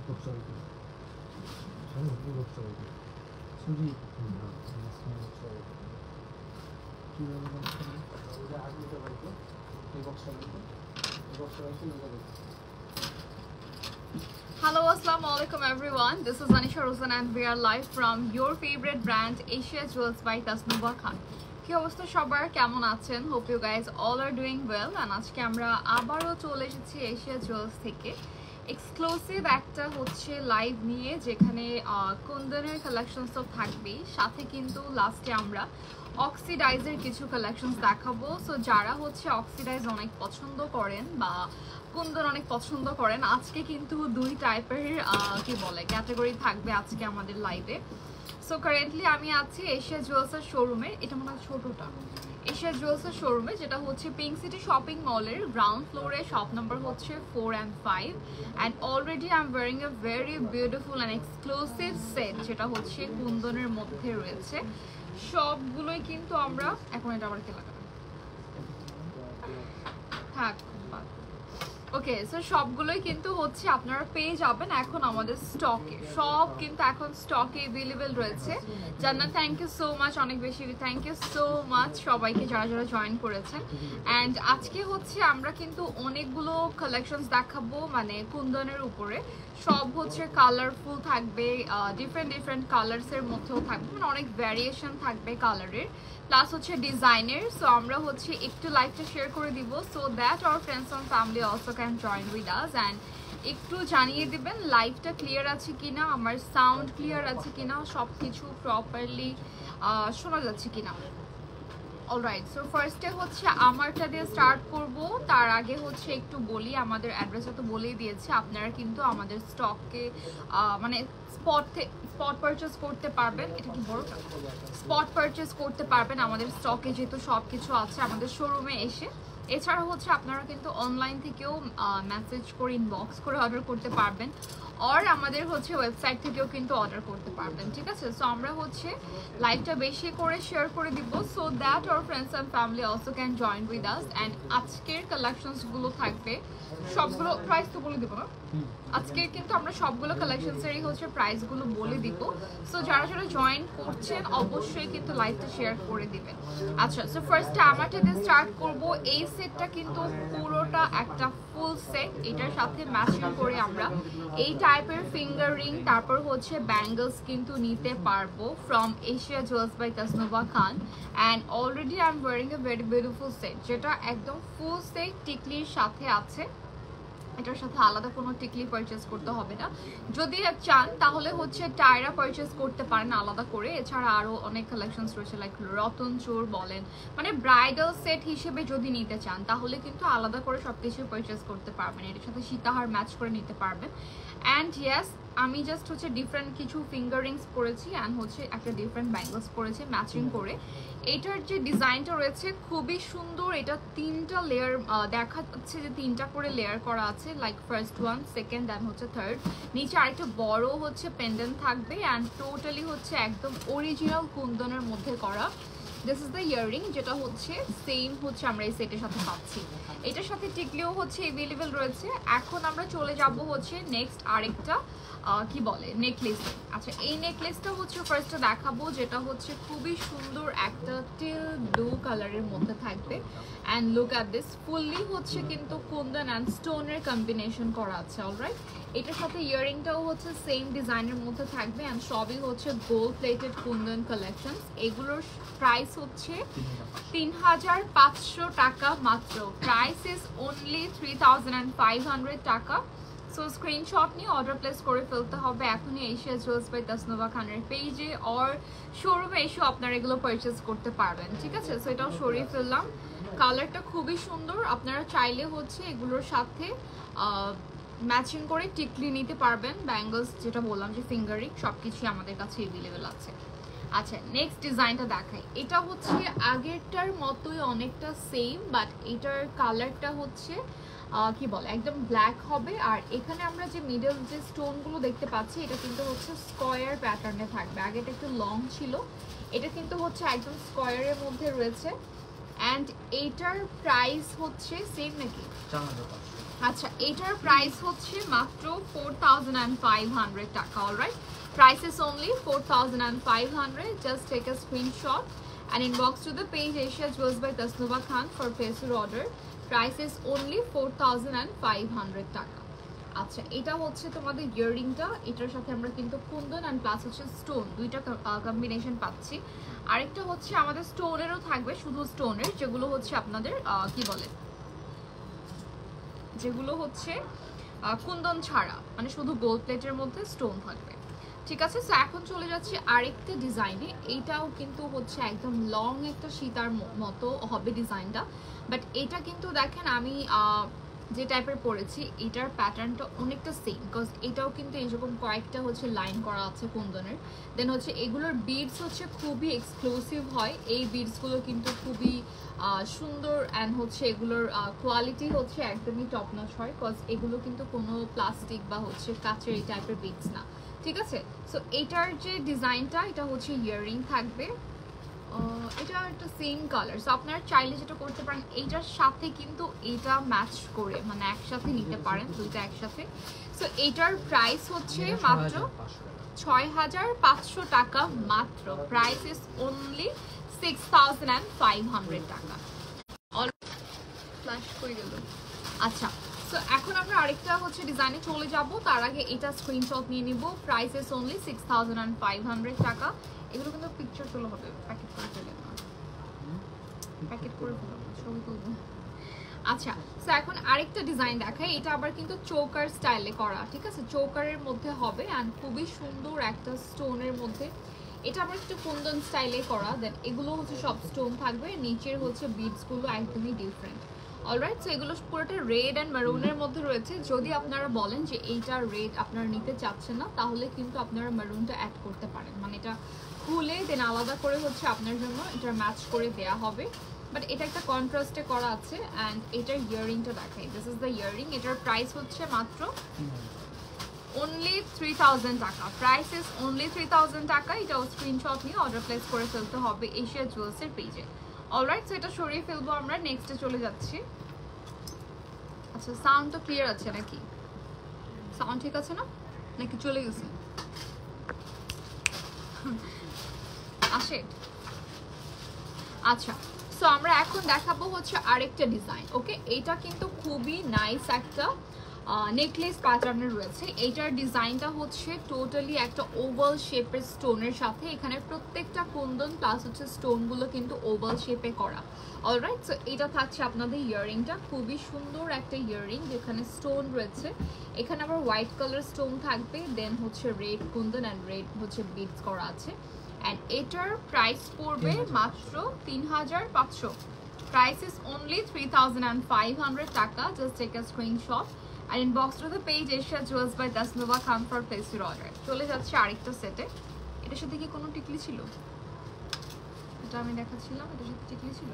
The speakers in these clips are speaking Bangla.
저는 무겁적이고 술이 있습니다. Hello, assalamu alaikum everyone. This is Anisha Rosen and we are live from your favorite brand Asia Jewels by Tasnuba Khan. কি অবস্থা সবার, কেমন আছেন? Hope you guys all are doing well. And আজকে আমরা আবারও চলে এসেছি এশিয়া জুয়েলস থেকে এক্সক্লুসিভ একটা হচ্ছে লাইভ নিয়ে, যেখানে কুন্দনের কালেকশনস তো থাকবেই, সাথে কিন্তু লাস্টে আমরা অক্সিডাইজের কিছু কালেকশনস দেখাবো। সো যারা হচ্ছে অক্সিডাইজ অনেক পছন্দ করেন বা কুন্দন অনেক পছন্দ করেন, আজকে কিন্তু দুই টাইপের কি বলে ক্যাটাগরি থাকবে আজকে আমাদের লাইভে। সো কারেন্টলি আমি আছি এশিয়া জুয়েলসের শোরুমে, এটা মনে হয় ছোটোটা, এশিয়া জুয়েলসের শোরুমে, যেটা হচ্ছে পিঙ্ক সিটি শপিং মলের গ্রাউন্ড ফ্লোরে, শপ নাম্বার হচ্ছে 4 and 5 and already I am wearing a very beautiful and exclusive set, যেটা হচ্ছে কুন্দনের মধ্যে রয়েছে। সবগুলোই কিন্তু আমরা এখন এটা আবার কে লাগাবো থাক ওকে। সো সবগুলোই কিন্তু হচ্ছে আপনারা পেয়ে যাবেন এখন আমাদের স্টকে, সব কিন্তু এখন স্টকে অ্যাভেলেবেল রয়েছে। জান্নাত থ্যাংক ইউ সো মাচ, অনেক বেশি থ্যাংক ইউ সো মাচ সবাইকে যারা যারা জয়েন করেছেন। অ্যান্ড আজকে হচ্ছে আমরা কিন্তু অনেকগুলো কালেকশনস দেখাবো, মানে কুন্দনের উপরে সব হচ্ছে কালারফুল থাকবে, ডিফারেন্ট কালার্সের মধ্যেও থাকবে, মানে অনেক ভ্যারিয়েশন থাকবে কালারের, প্লাস হচ্ছে ডিজাইনের। সো আমরা হচ্ছে একটু লাইভটা শেয়ার করে দিব so that our friends and family also can join with us. And একটু জানিয়ে দিবেন লাইভটা ক্লিয়ার আছে কিনা, আমার সাউন্ড ক্লিয়ার আছে কিনা, সব কিছু প্রপারলি শোনা যাচ্ছে কিনা। অলরাইট, সো ফার্স্টে হচ্ছে আমারটা দিয়ে স্টার্ট করব। তার আগে হচ্ছে একটু বলি, আমাদের অ্যাড্রেসটা তো বলেই দিয়েছে, আপনারা কিন্তু আমাদের স্টককে মানে স্পট পারচেস করতে পারবেন। এটা কি বড়টা? স্পট পারচেস করতে পারবেন আমাদের স্টকে, যেহেতু সব কিছু আছে আমাদের শোরুমে এসে। এছাড়া হচ্ছে আপনারা কিন্তু অনলাইন থেকেও মেসেজ করে ইনবক্স করে অর্ডার করতে পারবেন, আর আমাদের হচ্ছে ওয়েবসাইট থেকেও কিন্তু অর্ডার করতে পারবেন, ঠিক আছে? সো আমরা হচ্ছে লাইভটা বেশি করে শেয়ার করে দিব so that our friends and family also can join with us. And আজকের কালেকশনসগুলো থাকবে সবগুলো, প্রাইস তো বলে দিব না আজকের, কিন্তু আমরা সবগুলো কালেকশনসেরই হচ্ছে প্রাইসগুলো বলে দিব। সো যারা যারা জয়েন করছেন অবশ্যই কিন্তু লাইভটা শেয়ার করে দিবেন। আচ্ছা, সো ফার্স্টে আমারটা দিয়ে স্টার্ট করব। এই সেটটা কিন্তু পুরোটা একটা ফুল সেট, এটার সাথে ম্যাচিং করে আমরা এই টাইপের ফিঙ্গার রিং, তারপর হচ্ছে ব্যাঙ্গলস কিন্তু নিতে পারবো from Asia jewels by Tasnuba Khan. And already I am wearing a very beautiful set, যেটা একদম ফুল সেট টিকলির সাথে আছে। এটার সাথে আলাদা কোনো টিকলি পারচেস করতে হবে না, যদি চান তাহলে হচ্ছে টায়রা পারচেস করতে পারেন আলাদা করে। এছাড়া আরও অনেক কালেকশনস রয়েছে, লাইক রতন চোর বলেন, মানে ব্রাইডাল সেট হিসেবে যদি নিতে চান তাহলে কিন্তু আলাদা করে সব কিছু পারচেস করতে পারবেন, এটার সাথে সীতাহার ম্যাচ করে নিতে পারবেন। অ্যান্ড ইয়েস, আমি জাস্ট হচ্ছে ডিফারেন্ট কিছু ফিঙ্গার রিংস পরেছি অ্যান্ড হচ্ছে একটা ডিফারেন্ট ব্যাঙ্গলস পরেছি ম্যাচিং করে। এটার যে ডিজাইনটা রয়েছে খুবই সুন্দর, এটা তিনটা লেয়ার দেখা যাচ্ছে যে তিনটা করে লেয়ার করা আছে, like first one, second and হচ্ছে থার্ড। নিচে আরেকটা বড় হচ্ছে পেন্ডেন্ট থাকবে অ্যান্ড টোটালি হচ্ছে একদম অরিজিনাল কুন্দনের মধ্যে করা। দিস ইজ দ্য ইয়াররিং, যেটা হচ্ছে সেম হচ্ছে আমরা এই সেটের সাথে পাচ্ছি। এটার সাথে টিকলিও হচ্ছে অ্যাভেলেবেল রয়েছে। এখন আমরা চলে যাব হচ্ছে নেক্সট আরেকটা কি বলে নেকলেস। আচ্ছা, এই নেকলেসটা হচ্ছে ফার্স্টে দেখাবো, যেটা হচ্ছে খুবই সুন্দর একটা টিল ব্লু কালারের মধ্যে থাকবে। And look at this, fully হচ্ছে কিন্তু কুন্দন অ্যান্ড স্টোনের কম্বিনেশন করা আছে। অলরাইট, এটার সাথে ইয়াররিংটাও হচ্ছে সেম ডিজাইনের মধ্যে থাকবে অ্যান্ড সবই হচ্ছে গোল্ড প্লেটেড কুন্দন কালেকশন। এগুলোর প্রাইস হচ্ছে 3500 টাকা মাত্র। প্রাইস ইজ অনলি 3500 টাকা। সো স্ক্রিনশট নিয়ে অর্ডার প্লেস করে ফেলতে হবে এখনই এশিয়া জুয়েলস বাই তাসনুবা খানের পেজে আর শোরুমে এসে আপনারা এগুলো পারচেস করতে পারবেন, ঠিক আছে? সো এটাও সরিয়ে ফেললাম, কালারটা খুবই সুন্দর। আপনারা চাইলে হচ্ছে এগুলোর সাথে ম্যাচিং করে টিকলি নিতে পারবেন, ব্যাঙ্গলস যেটা বললাম যে ফিঙ্গারিং, সব কিছুই আমাদের কাছে অ্যাভেলেবেল আছে। আচ্ছা, নেক্সট ডিজাইনটা দেখাই। এটা হচ্ছে আগেরটার মতোই অনেকটা সেম, বাট এটার কালারটা হচ্ছে কি বলে একদম ব্ল্যাক হবে। আর এখানে আমরা যে মিডল যে স্টোনগুলো দেখতে পাচ্ছি এটা কিন্তু হচ্ছে স্কোয়ার প্যাটার্নে থাকবে। আগে এটা একটু লং ছিল, এটা কিন্তু হচ্ছে একদম স্কোয়ারের মধ্যে রয়েছে। অ্যান্ড এইটার প্রাইস হচ্ছে সেম নাকি? আচ্ছা এটার প্রাইস হচ্ছে মাত্র 4500 টাকা। Alright, price is only 4500। Just take a screenshot and inbox to the page Asia Jewels by Tasnuba Khan for place your order. Price is only 4500 টাকা। আচ্ছা এটা হচ্ছে তোমাদের ইয়াররিংটা, এটার সাথে আমরা কিন্তু কুন্দন অ্যান্ড প্লাস হচ্ছে স্টোন দুইটা কম্বিনেশন পাচ্ছি। আরেকটা হচ্ছে আমাদের স্টোনেরও থাকবে, শুধু স্টোনের, যেগুলো হচ্ছে আপনাদের কি বলে, যেগুলো হচ্ছে কুন্দন ছাড়া, মানে শুধু গোল্ড প্লেটের মধ্যে স্টোন থাকবে। ঠিক আছে, সো এখন চলে যাচ্ছি আরেকটা ডিজাইনে। এইটাও কিন্তু হচ্ছে একদম লং একটা সীতার মতো হবে ডিজাইনটা, বাট এটা কিন্তু দেখেন আমি যে টাইপের পরেছি এটার প্যাটার্নটা অনেকটা সেম, বিকজ এটাও কিন্তু এইরকম কয়েকটা হচ্ছে লাইন করা আছে কুন্দনের। দেন হচ্ছে এগুলোর বিডস হচ্ছে খুবই এক্সক্লুসিভ হয়, এই বিডসগুলো কিন্তু খুবই সুন্দর অ্যান্ড হচ্ছে এগুলোর কোয়ালিটি হচ্ছে একদমই টপ নচ হয়, বিকজ এগুলো কিন্তু কোনো প্লাস্টিক বা হচ্ছে কাচের এই টাইপের বিডস না। ঠিক আছে, সো এটার যে ডিজাইনটা এটা হচ্ছে ইয়াররিং থাকবে, এটা একটা সেম কালার। সো আপনারা চাইলে যেটা করতে পারেন এইটার সাথে কিন্তু এটা ম্যাচ করে মানে একসাথে নিতে পারেন, দুইটা একসাথে। সো এটার প্রাইস হচ্ছে মাত্র 6500 টাকা মাত্র। প্রাইস ইজ অনলি 6500 টাকা। অল ফ্ল্যাশ করে গেল। আচ্ছা সো এখন আমরা আরেকটা হচ্ছে ডিজাইনে চলে যাব, তার আগে এটা স্ক্রিনশট নিয়ে নিব। প্রাইস ইজ অনলি 6500 টাকা। এগুলো কিন্তু পিকচার তোলা হবে, প্যাকেট করে ফেলে না, প্যাকেট করে ফেলবো, ছবি তুলবো। আচ্ছা সো এখন আরেকটা ডিজাইন দেখাই, এটা আবার কিন্তু চৌকার স্টাইলে করা। ঠিক আছে, চৌকারের মধ্যে হবে অ্যান্ড খুবই সুন্দর একটা স্টোনের মধ্যে, এটা আবার একটু কুন্দন স্টাইলে করা। দেন এগুলো হচ্ছে সব স্টোন থাকবে, নিচের হচ্ছে বিডসগুলো একদমই ডিফারেন্ট। অলরাইট, সো এগুলো পুরোটা রেড অ্যান্ড মেরুনের মধ্যে রয়েছে। যদি আপনারা বলেন যে এইটা রেড আপনারা নিতে চাচ্ছেন না, তাহলে কিন্তু আপনারা মেরুনটা অ্যাড করতে পারেন, মানে এটা খুলে দেন আলাদা করে হচ্ছে আপনার জন্য এটা ম্যাচ করে দেয়া হবে। বাট এটা একটা কন্ট্রাস্টে করা আছে অ্যান্ড এটার ইয়াররিংটা দেখাই। This is the earring. এটার প্রাইস হচ্ছে মাত্র অনলি 3000 টাকা। প্রাইস ইজ অনলি 3000 টাকা। এটাও স্ক্রিনশট নিয়ে অর্ডার প্লেস করে ফেলতে হবে এশিয়া জুয়েলসের পেজে। অলরাইট, সো এটা সরিয়ে ফেলবো আমরা, নেক্সটে চলে যাচ্ছি। আচ্ছা সাউন্ড তো ক্লিয়ার আছে নাকি? সাউন্ড ঠিক আছে না নাকি চলে গেছে? আসে। আচ্ছা সো আমরা এখন দেখাবো হচ্ছে আরেকটা ডিজাইন। ওকে, এটা কিন্তু খুবই নাইস একটা নেকলেস প্যাটার্নের রয়েছে। এইটার ডিজাইনটা হচ্ছে টোটালি একটা ওভাল শেপের স্টোনের সাথে, এখানে প্রত্যেকটা কুন্দন প্লাস হচ্ছে স্টোনগুলো কিন্তু ওভাল শেপে করা। অলরাইট, সো এটা থাকছে আপনাদের ইয়াররিংটা, খুবই সুন্দর একটা ইয়াররিং যেখানে স্টোন রয়েছে। এখানে আবার হোয়াইট কালার স্টোন থাকবে, দেন হচ্ছে রেড কুন্দন অ্যান্ড রেড হচ্ছে বিটস করা আছে। অ্যান্ড এটার প্রাইস পড়বে মাত্র 3500। প্রাইস ইজ অনলি 3500 টাকা। Just take a screenshot and inbox to the page Asia Jewels by Tasnuba Khan for place your order. চলে যাচ্ছে আরেকটা সেটে। এটার সাথে কি কোনো টিকলি ছিল? এটা আমি দেখাচ্ছিলাম, এটার সাথে টিকলি ছিল।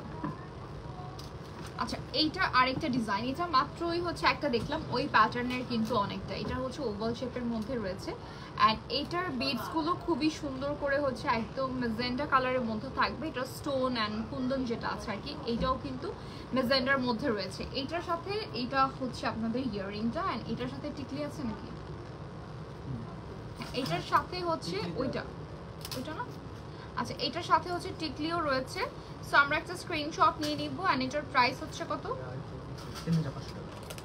আচ্ছা এইটা আরেকটা ডিজাইন, এটা মাত্রই হচ্ছে একটা দেখলাম ওই প্যাটার্নের কিন্তু অনেকটা, এটা হচ্ছে ওভাল শেপের মধ্যে রয়েছে। অ্যান্ড এটার বিডসগুলো খুবই সুন্দর করে হচ্ছে একদম মেজেন্ডা কালারের মধ্যে থাকবে। এটা স্টোন অ্যান্ড কুন্দন যেটা আছে আর কি, এইটাও কিন্তু মেজেন্ডার মধ্যে রয়েছে। এইটার সাথে এইটা হচ্ছে আপনাদের ইয়াররিংটা, অ্যান্ড এটার সাথে টিকলি আছে নাকি? এটার সাথে হচ্ছে ওইটা না? আচ্ছা এটার সাথে হচ্ছে টিকলিও রয়েছে। সো আমরা একটা স্ক্রিনশট নিয়ে নিব। অ্যান্ড এটার প্রাইস হচ্ছে কত?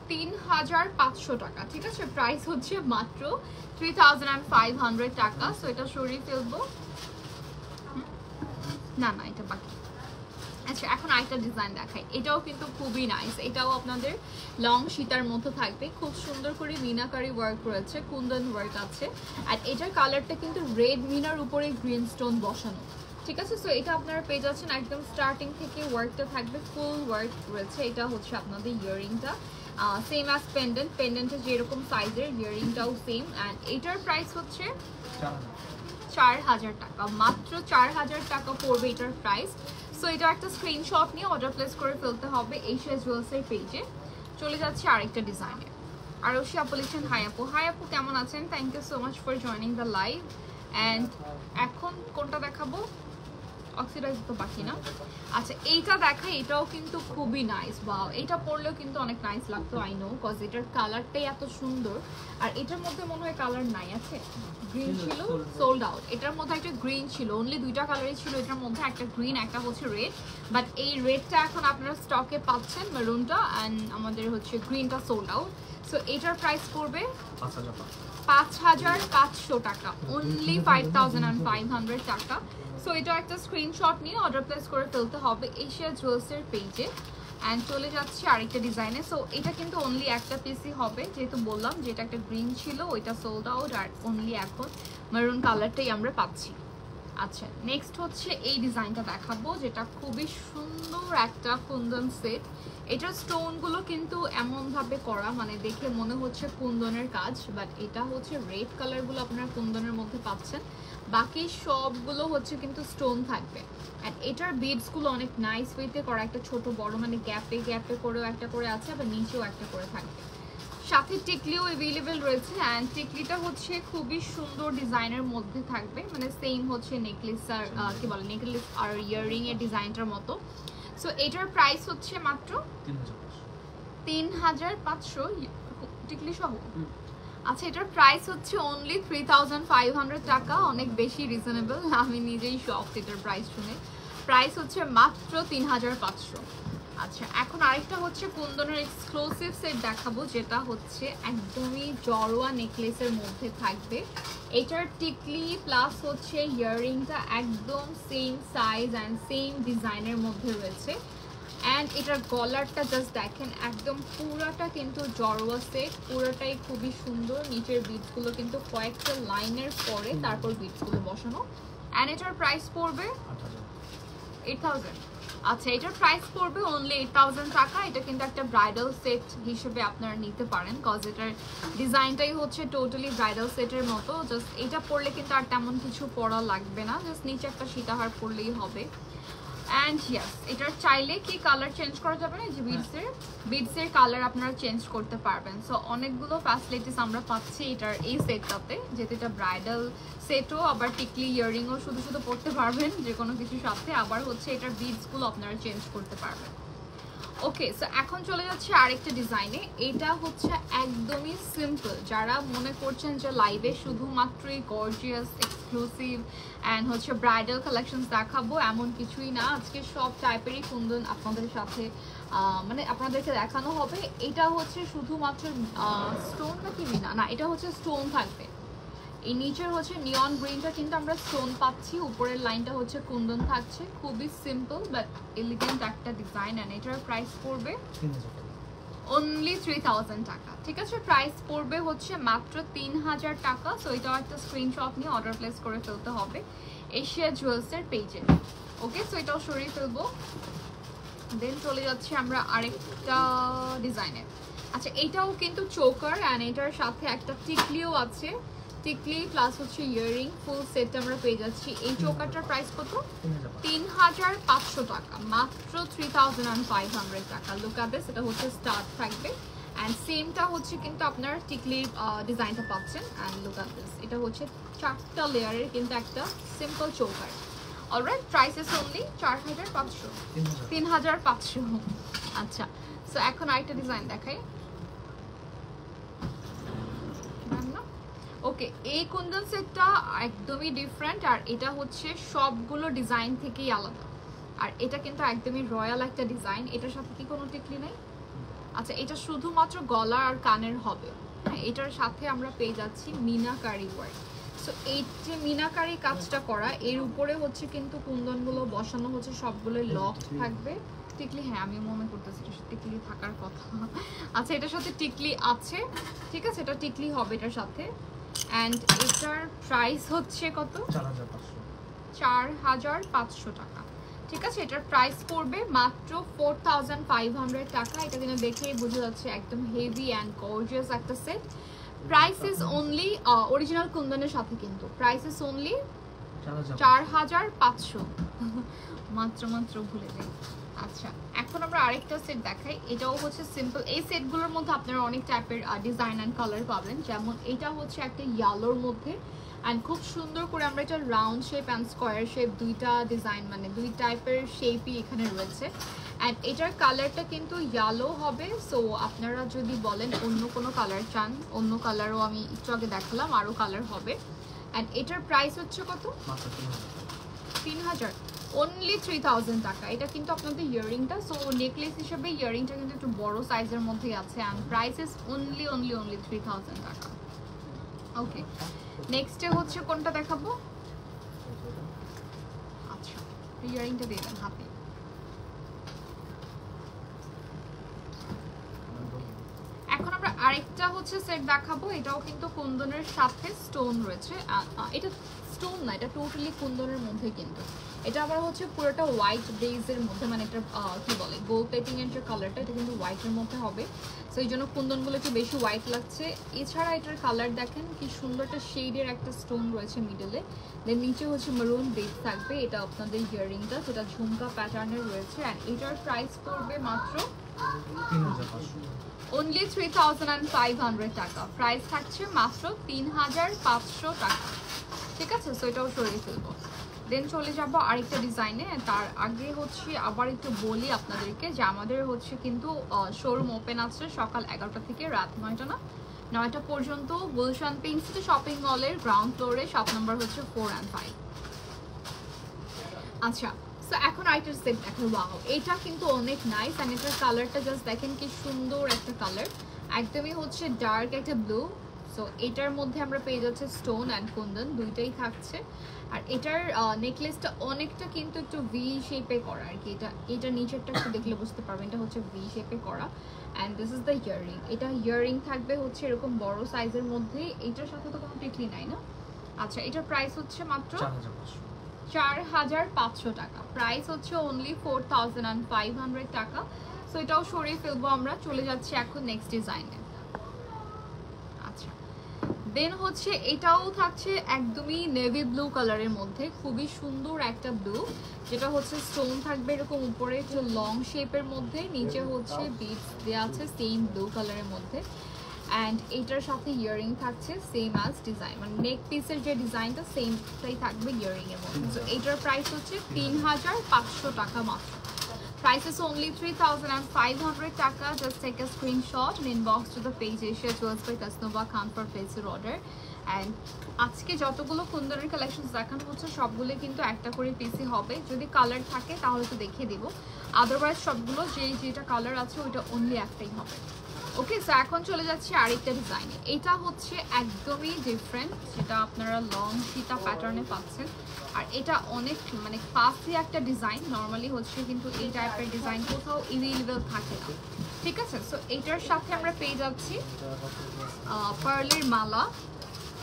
3500 টাকা। ঠিক আছে, প্রাইস হচ্ছে মাত্র 3500 টাকা। সো এটা সরিয়ে ফেলবো, না এটা বাকি। আচ্ছা এখন আরেকটা ডিজাইন দেখাই, এটাও কিন্তু খুবই নাইস। এটাও আপনাদের লং সীতার মধ্যে থাকবে, খুব সুন্দর করে মিনাকারি ওয়ার্ক রয়েছে, কুন্দন ওয়ার্ক আছে। আর এটার কালারটা কিন্তু রেড মিনার উপরে গ্রিন স্টোন বসানো। ঠিক আছে, সো এটা আপনারা পেয়ে যাচ্ছেন একদম স্টার্টিং থেকে ওয়ার্কটা থাকবে, ফুল ওয়ার্ক রয়েছে। এটা হচ্ছে আপনাদের ইয়াররিংটা, সেম অ্যাজ পেন্ডেন্টের যেরকম সাইজের ইয়াররিংটাও সেম। অ্যান্ড এটার প্রাইস হচ্ছে 4000 টাকা, মাত্র 4000 টাকা পড়বে এটার প্রাইস। সো এটা একটা স্ক্রিনশট নিয়ে অর্ডার প্লেস করে ফেলতে হবে এশিয়া জুয়েলসের পেজে। চলে যাচ্ছে আরেকটা ডিজাইনে। আরশি আপু লিখছেন হাই আপু। হাই আপু কেমন আছেন? Thank you so much for joining the live. And এখন কোনটা দেখাবো? অক্সিডাইজ তো বাকি না। আচ্ছা এইটা দেখাই, এটাও কিন্তু খুবই নাইস। ওয়াও, এটা পরলেও কিন্তু অনেক নাইস লাগতো, আই নো, কজ এটার কালারটাই এত সুন্দর। আর এটার মধ্যে মনে হয় কালার নাই, আছে গ্রিন ছিল, সোল্ড আউট। এটার মধ্যে একটা গ্রিন ছিল, অনলি দুইটা কালারই ছিল এটার মধ্যে, একটা গ্রিন একটা হচ্ছে রেড। বাট এই রেডটা এখন আপনারা স্টকে পাচ্ছেন, মেরুনটা অ্যান্ড আমাদের হচ্ছে গ্রিনটা সোল্ড আউট। সো এটার প্রাইস পড়বে 5500 টাকা, অনলি 5500 টাকা। সো এটা একটা স্ক্রিনশট নিয়ে অর্ডার প্লেস করে ফেলতে হবে এশিয়া জুয়েলার্সের পেজে। অ্যান্ড চলে যাচ্ছি আরেকটা ডিজাইনে। সো এটা কিন্তু অনলি একটা পিসই হবে, যেহেতু বললাম যেটা একটা গ্রিন ছিল ওইটা সোল্ড আউট, আর অনলি এখন মেরুন কালারটাই আমরা পাচ্ছি। আচ্ছা নেক্সট হচ্ছে এই ডিজাইনটা দেখাবো, যেটা খুবই সুন্দর একটা কুন্দন সেট। এটার স্টোনগুলো কিন্তু এমনভাবে করা, মানে দেখে মনে হচ্ছে কুন্দনের কাজ, বাট এটা হচ্ছে রেড কালারগুলো আপনারা কুন্দনের মধ্যে পাচ্ছেন, বাকি সবগুলো হচ্ছে কিন্তু স্টোন থাকবে। অ্যান্ড এটার বিডসগুলো অনেক নাইস ওয়েতে করা, একটা ছোট বড় মানে গ্যাপে গ্যাপে করেও একটা করে আছে, আবার নিচেও একটা করে থাকবে। সাথে টিকলিও অ্যাভেলেবেল রয়েছে। অ্যান্ড টিকলিটা হচ্ছে খুবই সুন্দর ডিজাইনের মধ্যে থাকবে, মানে সেম হচ্ছে নেকলেস আর কি বলে নেকলেস আর ইয়াররিং এর ডিজাইনটার মতো। সো এটার প্রাইস হচ্ছে মাত্র 3500 টিকলি সহ। আচ্ছা এটার প্রাইস হচ্ছে অনলি 3500 টাকা, অনেক বেশি রিজনেবল, আমি নিজেই শক এটার প্রাইস শুনে। প্রাইস হচ্ছে মাত্র 3500। আচ্ছা এখন আরেকটা হচ্ছে কুন্দনের এক্সক্লুসিভ সেট দেখাবো, যেটা হচ্ছে একদমই জড়োয়া নেকলেসের মধ্যে থাকবে। এটার টিকলি প্লাস হচ্ছে ইয়াররিংটা একদম সেম সাইজ অ্যান্ড সেম ডিজাইনের মধ্যে রয়েছে। অ্যান্ড এটার গলারটা জাস্ট দেখেন, একদম পুরাটা কিন্তু জড়োয়া সেট, পুরোটাই খুবই সুন্দর। নিচের বিটসগুলো কিন্তু কয়েকটা লাইনের পরে তারপর বিটসগুলো বসানো। অ্যান্ড এটার প্রাইস পড়বে 8000। আচ্ছা এটার প্রাইস পড়বে অনলি 8000 টাকা। এটা কিন্তু একটা ব্রাইডাল সেট হিসেবে আপনারা নিতে পারেন, কজ এটার ডিজাইনটাই হচ্ছে টোটালি ব্রাইডাল সেটের মতো। জাস্ট এটা পরলে কিন্তু আর তেমন কিছু পরা লাগবে না, জাস্ট নিচে একটা সীতাহার পরলেই হবে। অ্যান্ড ইয়েস এটার চাইলে কি কালার চেঞ্জ করা যাবে না, যে বিডসের কালার আপনারা চেঞ্জ করতে পারবেন। সো অনেকগুলো ফ্যাসিলিটিস আমরা পাচ্ছি এটার এই সেটটাতে, যেহেতু এটা ব্রাইডাল সেটও, আবার টিকলি ইয়াররিংও শুধু শুধু পরতে পারবেন যে কোনো কিছুর সাথে, আবার হচ্ছে এটার বিডসগুলো আপনারা চেঞ্জ করতে পারবেন। ওকে সো এখন চলে যাচ্ছে আরেকটা ডিজাইনে। এটা হচ্ছে একদমই সিম্পল, যারা মনে করছেন যে লাইভে শুধুমাত্রই গর্জিয়াস এক্সক্লুসিভ অ্যান্ড হচ্ছে ব্রাইডাল কালেকশনস দেখাবো, এমন কিছুই না। আজকে সব টাইপেরই কুন্দন আপনাদের সাথে মানে আপনাদেরকে দেখানো হবে। এটা হচ্ছে শুধুমাত্র স্টোন নাকি মিনা না, এটা হচ্ছে স্টোন থাকবে। এই নিচের হচ্ছে নিয়ন গ্রিনটা কিন্তু আমরা স্টোন পাচ্ছি, উপরের লাইনটা হচ্ছে কুন্দন থাকছে। খুবই সিম্পল বাট এলিগেন্ট একটা ডিজাইন। অ্যান্ড এটার প্রাইস পড়বে অনলি 3000 টাকা। ঠিক আছে, প্রাইস পড়বে হচ্ছে মাত্র 3000 টাকা। সো এটাও একটা স্ক্রিনশট নিয়ে অর্ডার প্লেস করে ফেলতে হবে এশিয়া জুয়েলার্সের পেজে। ওকে সো এটাও সরিয়ে ফেলবো। দেন চলে যাচ্ছি আমরা আরেকটা ডিজাইনে। আচ্ছা এটাও কিন্তু চোকার অ্যান্ড এটার সাথে একটা টিকলিও আছে, টিকলি প্লাস হচ্ছে ইয়াররিং ফুল সেট আমরা পেয়ে যাচ্ছি। এই চোকারটার প্রাইস কত? 3500 টাকা, মাত্র 3500 টাকা। লুক আট দিস, এটা হচ্ছে স্টার্ট থাকবে অ্যান্ড সেমটা হচ্ছে কিন্তু আপনার টিকলির ডিজাইনটা পাচ্ছেন। অ্যান্ড লুক আট দিস, এটা হচ্ছে 4টা লেয়ারের কিন্তু একটা simple choker. Alright, price is only 3500। আচ্ছা সো এখন আরেকটা ডিজাইন দেখাই। ওকে এই কুন্দন সেটটা একদমই ডিফারেন্ট, আর এটা হচ্ছে সবগুলো ডিজাইন থেকেই আলাদা। আর এটা কিন্তু একদমই রয়্যাল একটা ডিজাইন। এটার সাথে কি কোনো টিকলি নেই? আচ্ছা এটা শুধুমাত্র গলা আর কানের হবে। হ্যাঁ এটার সাথে আমরা পেয়ে যাচ্ছি মিনাকারি ওয়ার্ক। সো এই যে মিনাকারি কাজটা করা, এর উপরে হচ্ছে কিন্তু কুন্দনগুলো বসানো হচ্ছে, সবগুলো লক থাকবে। টিকলি, হ্যাঁ আমি মনে করতেছি এটা টিকলি থাকার কথা। আচ্ছা এটার সাথে টিকলি আছে, ঠিক আছে, এটা টিকলি হবে এটার সাথে। অ্যান্ড এটার প্রাইস হচ্ছে কত? 4500 টাকা। ঠিক আছে, এটার প্রাইস পড়বে মাত্র 4500 টাকা। এটা কিন্তু দেখেই বোঝা যাচ্ছে একদম হেভি অ্যান্ড গর্জিয়াস একটা সেট। প্রাইস ইজ অনলি অরিজিনাল কুন্দনের সাথে কিন্তু প্রাইস ইজ অনলি 4500 মাত্র ভুলে যাই। আচ্ছা এখন আমরা আরেকটা সেট দেখাই। এটাও হচ্ছে সিম্পল। এই সেটগুলোর মধ্যে আপনারা অনেক টাইপের ডিজাইন অ্যান্ড কালার পাবেন। যেমন এটা হচ্ছে একটা ইয়েলোর মধ্যে অ্যান্ড খুব সুন্দর করে আমরা এটা round shape and square shape দুইটা ডিজাইন মানে দুই টাইপের শেপই এখানে রয়েছে। অ্যান্ড এটার কালারটা কিন্তু ইয়েলো হবে, সো আপনারা যদি বলেন অন্য কোনো কালার চান, অন্য কালারও আমি একটু আগে দেখালাম, আরও কালার হবে। অ্যান্ড এটার প্রাইস হচ্ছে কত? 3000, অনলি 3000 টাকা। এটা কিন্তু আপনাদের ইয়াররিংটা, সো নেকলেস হিসেবে ইয়াররিংটা কিন্তু একটু বড় সাইজের মধ্যে আছে অ্যান্ড প্রাইস ইজ অনলি 3000 টাকা। ওকে, নেক্সটে হচ্ছে কোনটা দেখাবো? আচ্ছা, ইয়াররিংটা দিয়ে দেন হাতে। এখন আমরা আরেকটা হচ্ছে সেট দেখাবো, এটাও কিন্তু কুন্দনের সাথে স্টোন রয়েছে। এটা স্টোন না, এটা টোটালি কুন্দনের মধ্যে, কিন্তু এটা আবার হচ্ছে পুরোটা হোয়াইট বেজের মধ্যে, মানে এটা কি বলে গোল্ড প্লেটিং এর যে কালারটা এটা কিন্তু হোয়াইটের মধ্যে হবে, সো এই জন্য কুন্দনগুলো একটু বেশি হোয়াইট লাগছে। এছাড়া এটার কালার দেখেন কি সুন্দর, একটা শেডের একটা স্টোন রয়েছে মিডলে, দেন নিচে হচ্ছে মেরুন বেজ থাকবে। এটা আপনাদের ইয়াররিংটা যেটা ঝুমকা প্যাটার্নের রয়েছে অ্যান্ড এটার প্রাইস পড়বে মাত্র 3500, অনলি 3500 টাকা। প্রাইস থাকছে মাত্র 3500 টাকা, ঠিক আছে? সো এটাও সরিয়ে ফেলবো। দেন চলে যাবো আরেকটা ডিজাইনে। তার আগে হচ্ছে আবার একটু বলি আপনাদেরকে যে আমাদের হচ্ছে কিন্তু শোরুম ওপেন আছে সকাল 11টা থেকে রাত 9টা পর্যন্ত, গুলশান পিঙ্ক সিটি শপিং মলের গ্রাউন্ড ফ্লোরে, শপ নাম্বার হচ্ছে 4 and 5। আচ্ছা, সো এখন আইটার সেট দেখো, ওয়াও এটা কিন্তু অনেক নাইস অ্যান্ড এটার কালারটা জাস্ট দেখেন কি সুন্দর একটা কালার, একদমই হচ্ছে ডার্ক একটা ব্লু। সো এটার মধ্যে আমরা পেয়ে যাচ্ছে স্টোন অ্যান্ড কুন্দন দুইটাই থাকছে। আর এটার নেকলেসটা অনেকটা কিন্তু একটু ভি শেপে করা আর কি, এটা নিচেরটা একটু দেখলে বুঝতে পারবেন, এটা হচ্ছে ভি শেপে করা। And this is the earring. এটা ইয়াররিং থাকবে হচ্ছে এরকম বড় সাইজের মধ্যে, এটার সাথে তো কোনো টিকলি নাই না? আচ্ছা, এটার প্রাইস হচ্ছে মাত্র 4500 টাকা। প্রাইস হচ্ছে অনলি 4500 টাকা। সো এটাও সরিয়ে ফেলবো আমরা, চলে যাচ্ছি এখন নেক্সট ডিজাইনে। আচ্ছা, দেন হচ্ছে এটাও থাকছে একদমই নেভি ব্লু কালারের মধ্যে, খুবই সুন্দর একটা ব্লু, যেটা হচ্ছে স্টোন থাকবে এরকম উপরে একটু লং শেপের মধ্যে, নিচে হচ্ছে বিটস দেওয়া আছে সেম ব্লু কালারের মধ্যে। অ্যান্ড এটার সাথে ইয়াররিং থাকছে সেম অ্যাজ ডিজাইন, মানে নেক পিসের যে ডিজাইনটা সেমটাই থাকবে ইয়াররিং এর মধ্যে। তো এটার প্রাইস হচ্ছে 3500 টাকা মাত্র। Price is only 3500 টাকা. Just take a screenshot and inbox to the page Asia Jewels by Kasnova Khan for place your order. And আজকে যতগুলো কুন্দনের কালেকশন দেখানো হচ্ছে সবগুলো কিন্তু একটা করে পিসি হবে, যদি কালার থাকে তাহলে তো দেখিয়ে দিব, আদারওয়াইজ সবগুলো যেটা কালার আছে ওইটা অনলি একটাই হবে। ওকে, সো এখন চলে যাচ্ছি আরেকটা ডিজাইনে। এটা হচ্ছে একদমই ডিফারেন্ট, যেটা আপনারা লং সীতা প্যাটার্নে পাচ্ছেন। আর এটা অনেক মানে ক্লাসি একটা ডিজাইন, নর্মালি হচ্ছে কিন্তু এই টাইপের ডিজাইন কোথাও এভেলেবেল থাকে না, ঠিক আছে? সো এটার সাথে আমরা পেয়ে যাচ্ছি পার্লের মালা।